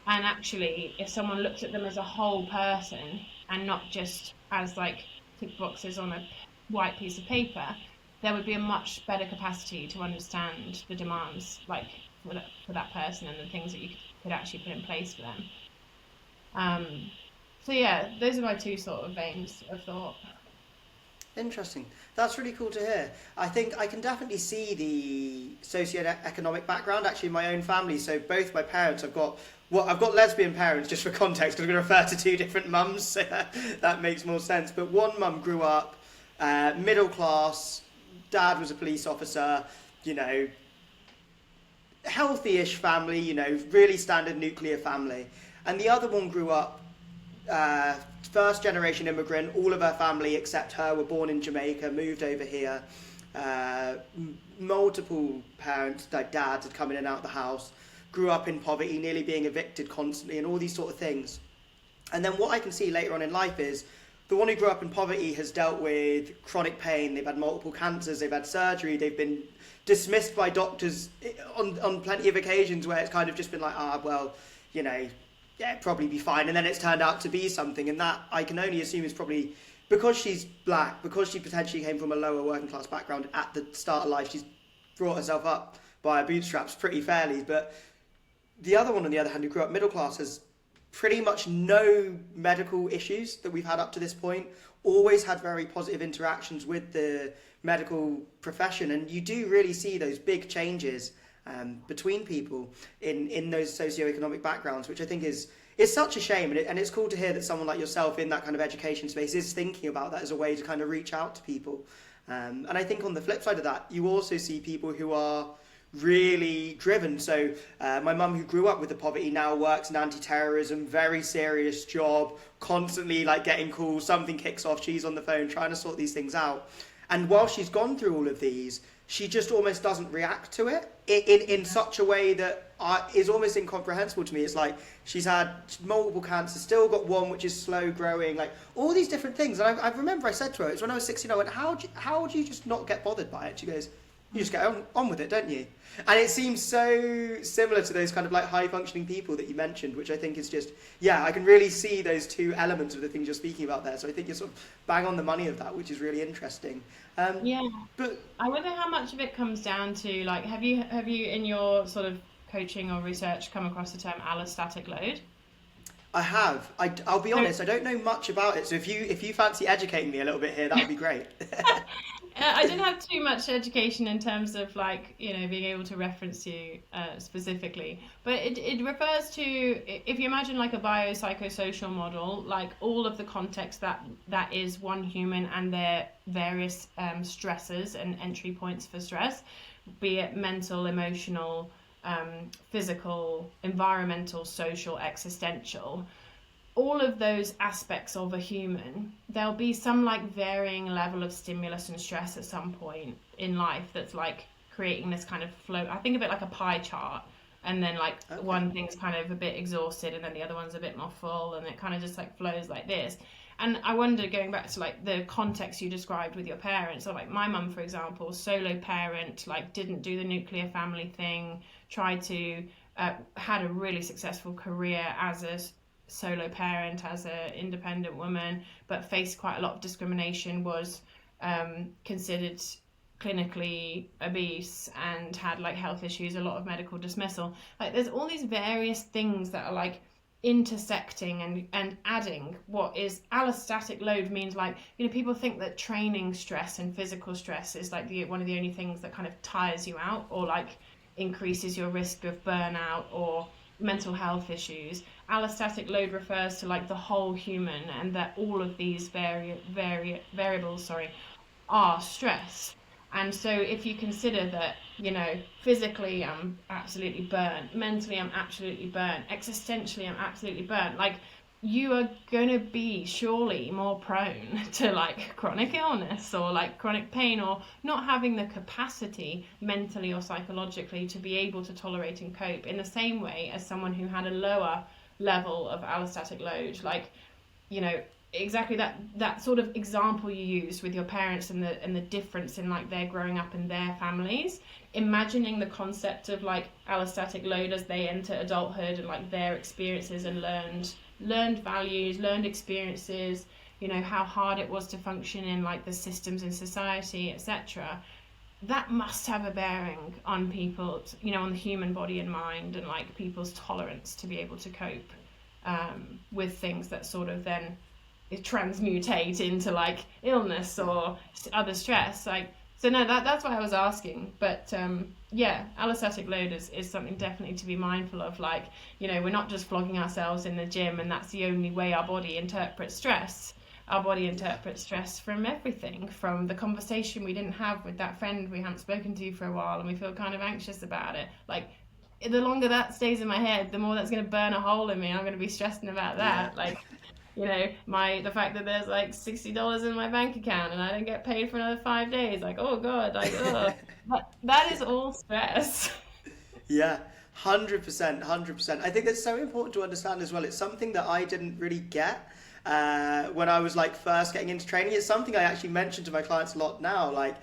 And actually, if someone looks at them as a whole person and not just as like tick boxes on a white piece of paper, there would be a much better capacity to understand the demands like for that person and the things that you could actually put in place for them. So yeah, those are my two sort of veins of thought. Interesting. That's really cool to hear. I think I can definitely see the socio-economic background actually in my own family. So both my parents, I've got lesbian parents just for context because I'm going to refer to two different mums, so that makes more sense. But one mum grew up middle class, dad was a police officer, you know, healthy-ish family, you know, really standard nuclear family. And the other one grew up first generation immigrant. All of her family except her were born in Jamaica, moved over here. Multiple parents, like dads, had come in and out of the house, grew up in poverty, nearly being evicted constantly, and all these sort of things. And then what I can see later on in life is the one who grew up in poverty has dealt with chronic pain. They've had multiple cancers, they've had surgery, they've been dismissed by doctors on plenty of occasions where it's kind of just been like, well, you know, yeah, it'd probably be fine. And then it's turned out to be something. And that I can only assume is probably because she's black, because she potentially came from a lower working class background at the start of life, she's brought herself up by her bootstraps pretty fairly. But the other one, on the other hand, who grew up middle class, has pretty much no medical issues that we've had up to this point. Always had very positive interactions with the medical profession. And you do really see those big changes between people in those socioeconomic backgrounds, which I think is such a shame. And it's cool to hear that someone like yourself in that kind of education space is thinking about that as a way to kind of reach out to people. And I think on the flip side of that, you also see people who are really driven. So my mum, who grew up with the poverty, now works in anti-terrorism, very serious job, constantly like getting calls, something kicks off, she's on the phone trying to sort these things out. And while she's gone through all of these, she just almost doesn't react to it in such a way that is almost incomprehensible to me. It's like she's had multiple cancers, still got one which is slow growing, like all these different things. And I remember I said to her, it's when I was 16, I went, how do you just not get bothered by it? She goes, you just get on with it, don't you? And it seems so similar to those kind of like high functioning people that you mentioned, which I think is just, yeah, I can really see those two elements of the things you're speaking about there. So I think you're sort of bang on the money of that, which is really interesting. Yeah, But I wonder how much of it comes down to like, have you in your sort of coaching or research come across the term allostatic load? I have. I'll be honest, I don't know much about it. So if you fancy educating me a little bit here, that would be great. I didn't have too much education in terms of like, being able to reference you specifically, but it refers to, if you imagine like a biopsychosocial model, like all of the context that is one human and their various stressors and entry points for stress, be it mental, emotional, physical, environmental, social, existential. all of those aspects of a human, there'll be some like varying level of stimulus and stress at some point in life that's like creating this kind of flow. I think of it like a pie chart, and then like Okay. one thing's kind of a bit exhausted and then the other one's a bit more full, and it kind of just like flows like this. And I wonder, going back to like the context you described with your parents, so like my mum, for example, solo parent, like didn't do the nuclear family thing, tried to had a really successful career as a solo parent, as an independent woman, but faced quite a lot of discrimination, was considered clinically obese and had like health issues, a lot of medical dismissal. Like there's all these various things that are like intersecting and adding what is allostatic load means. Like, you know, people think that training stress and physical stress is like one of the only things that kind of tires you out or like increases your risk of burnout or mental health issues. Allostatic load refers to like the whole human, and that all of these variables, are stress. And so if you consider that, you know, physically I'm absolutely burnt, mentally I'm absolutely burnt, existentially I'm absolutely burnt, like you are going to be surely more prone to like chronic illness or like chronic pain, or not having the capacity mentally or psychologically to be able to tolerate and cope in the same way as someone who had a lower level of allostatic load. Like, you know, exactly that sort of example you used with your parents and the difference in like their growing up in their families, imagining the concept of like allostatic load as they enter adulthood and like their experiences and learned values, learned experiences, you know, how hard it was to function in like the systems in society, etc. That must have a bearing on people, you know, on the human body and mind, and like people's tolerance to be able to cope with things that sort of then transmutate into like illness or other stress. Like, so no, that's why I was asking. But yeah, allostatic load is something definitely to be mindful of. Like, you know, we're not just flogging ourselves in the gym and that's the only way our body interprets stress. Our body interprets stress from everything, from the conversation we didn't have with that friend we hadn't spoken to for a while and we feel kind of anxious about it. Like, the longer that stays in my head, the more that's going to burn a hole in me. I'm going to be stressing about Yeah. that. Like, you know, the fact that there's like $60 in my bank account and I don't get paid for another 5 days, like, oh god, like, oh, that is all stress. Yeah, 100%, 100%. I think that's so important to understand as well. It's something that I didn't really get when I was like first getting into training. It's something I actually mention to my clients a lot now. Like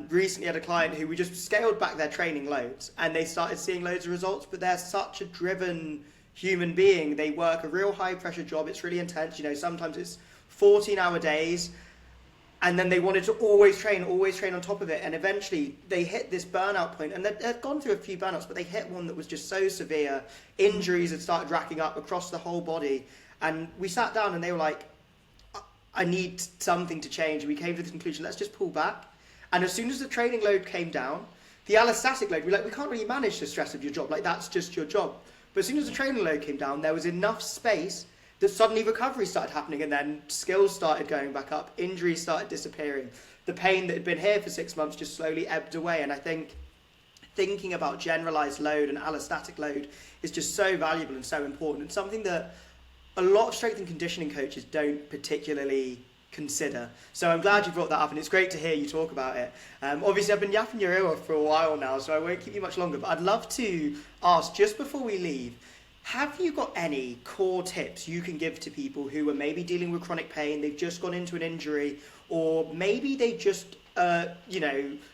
recently had a client who we just scaled back their training loads and they started seeing loads of results, but they're such a driven human being. They work a real high pressure job. It's really intense. You know, sometimes it's 14-hour days, and then they wanted to always train on top of it, and eventually they hit this burnout point, and they'd gone through a few burnouts, but they hit one that was just so severe. Injuries had started racking up across the whole body, and we sat down and they were like, I need something to change. And we came to the conclusion, let's just pull back. And as soon as the training load came down, the allostatic load, we can't really manage the stress of your job, like that's just your job. But as soon as the training load came down, there was enough space that suddenly recovery started happening, and then skills started going back up, injuries started disappearing. The pain that had been here for 6 months just slowly ebbed away. And I think thinking about generalized load and allostatic load is just so valuable and so important, and something that a lot of strength and conditioning coaches don't particularly consider. So I'm glad you brought that up, and it's great to hear you talk about it. Obviously, I've been yapping your ear off for a while now, so I won't keep you much longer, but I'd love to ask, just before we leave, have you got any core tips you can give to people who are maybe dealing with chronic pain, they've just gone into an injury, or maybe they just,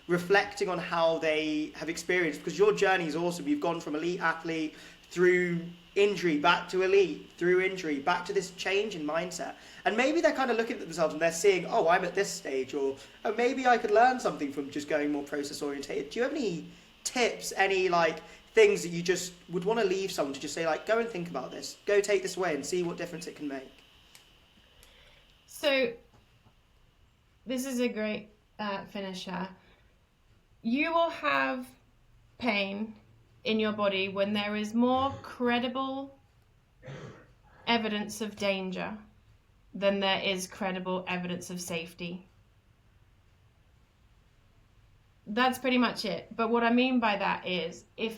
reflecting on how they have experienced, because your journey is awesome. You've gone from elite athlete through injury back to elite, through injury back to this change in mindset. And maybe they're kind of looking at themselves and they're seeing, oh, I'm at this stage, or oh, maybe I could learn something from just going more process orientated. Do you have any tips, any like things that you just would want to leave someone to just say, like, go and think about this, go take this away and see what difference it can make? So this is a great finisher. You will have pain in your body when there is more credible evidence of danger than there is credible evidence of safety. That's pretty much it. But what I mean by that is, if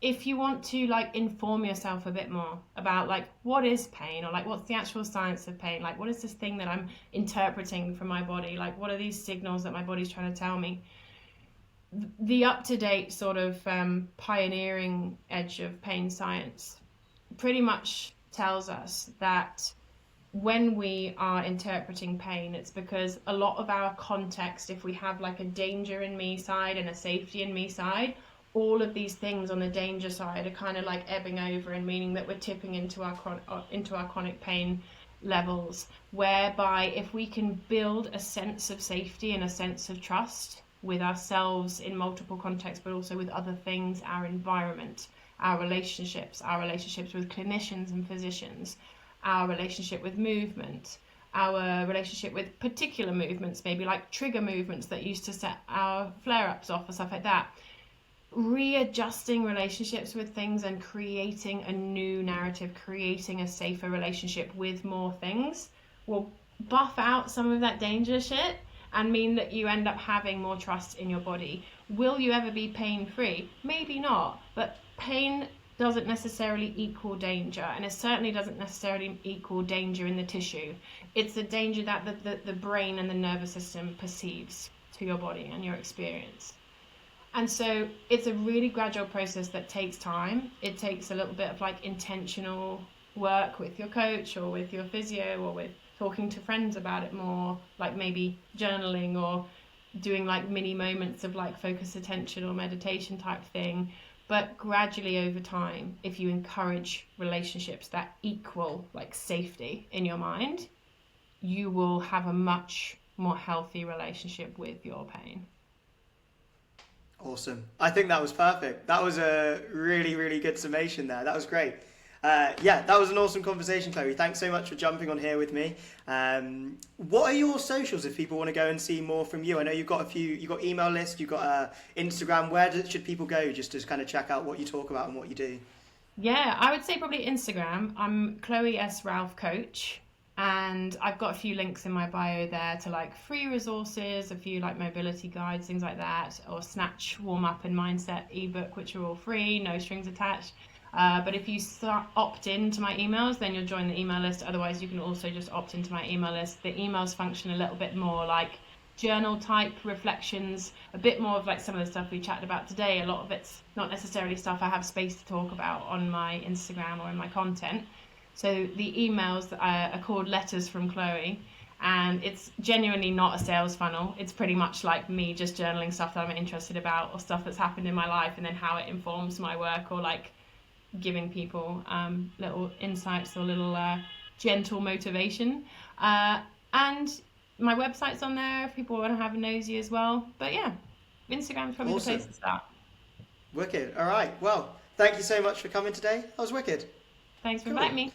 if you want to like inform yourself a bit more about like what is pain, or like what's the actual science of pain, like what is this thing that I'm interpreting from my body, like what are these signals that my body's trying to tell me, the up-to-date sort of pioneering edge of pain science pretty much tells us that when we are interpreting pain, it's because a lot of our context, if we have like a danger in me side and a safety in me side, all of these things on the danger side are kind of like ebbing over, and meaning that we're tipping into our chronic pain levels, whereby if we can build a sense of safety and a sense of trust with ourselves in multiple contexts, but also with other things, our environment, our relationships with clinicians and physicians, our relationship with movement, our relationship with particular movements, maybe like trigger movements that used to set our flare-ups off or stuff like that. Readjusting relationships with things and creating a new narrative, creating a safer relationship with more things will buff out some of that danger shit and mean that you end up having more trust in your body. Will you ever be pain-free? Maybe not, but pain doesn't necessarily equal danger, and it certainly doesn't necessarily equal danger in the tissue. It's the danger that the brain and the nervous system perceives to your body and your experience. And so it's a really gradual process that takes time. It takes a little bit of like intentional work with your coach or with your physio or with talking to friends about it more, like maybe journaling or doing like mini moments of like focused attention or meditation type thing. But gradually over time, if you encourage relationships that equal like safety in your mind, you will have a much more healthy relationship with your pain. Awesome. I think that was perfect. That was a really, really good summation there. That was great. Yeah, that was an awesome conversation, Chloe. Thanks so much for jumping on here with me. What are your socials if people want to go and see more from you? I know you've got a few, you've got email list, you've got Instagram. Should people go just to kind of check out what you talk about and what you do? Yeah, I would say probably Instagram. I'm Chloe S. Ralph Coach, and I've got a few links in my bio there to like free resources, a few like mobility guides, things like that, or Snatch Warm Up and Mindset ebook, which are all free, no strings attached. But if you opt in to my emails, then you'll join the email list. Otherwise, you can also just opt into my email list. The emails function a little bit more like journal type reflections, a bit more of like some of the stuff we chatted about today. A lot of it's not necessarily stuff I have space to talk about on my Instagram or in my content. So the emails are called Letters from Chloe, and it's genuinely not a sales funnel. It's pretty much like me just journaling stuff that I'm interested about or stuff that's happened in my life, and then how it informs my work, or like giving people little insights or little gentle motivation. And my website's on there if people want to have a nosy as well. But yeah, Instagram's probably the place to start. Wicked. All right. Well, thank you so much for coming today. That was wicked. Thanks for inviting me.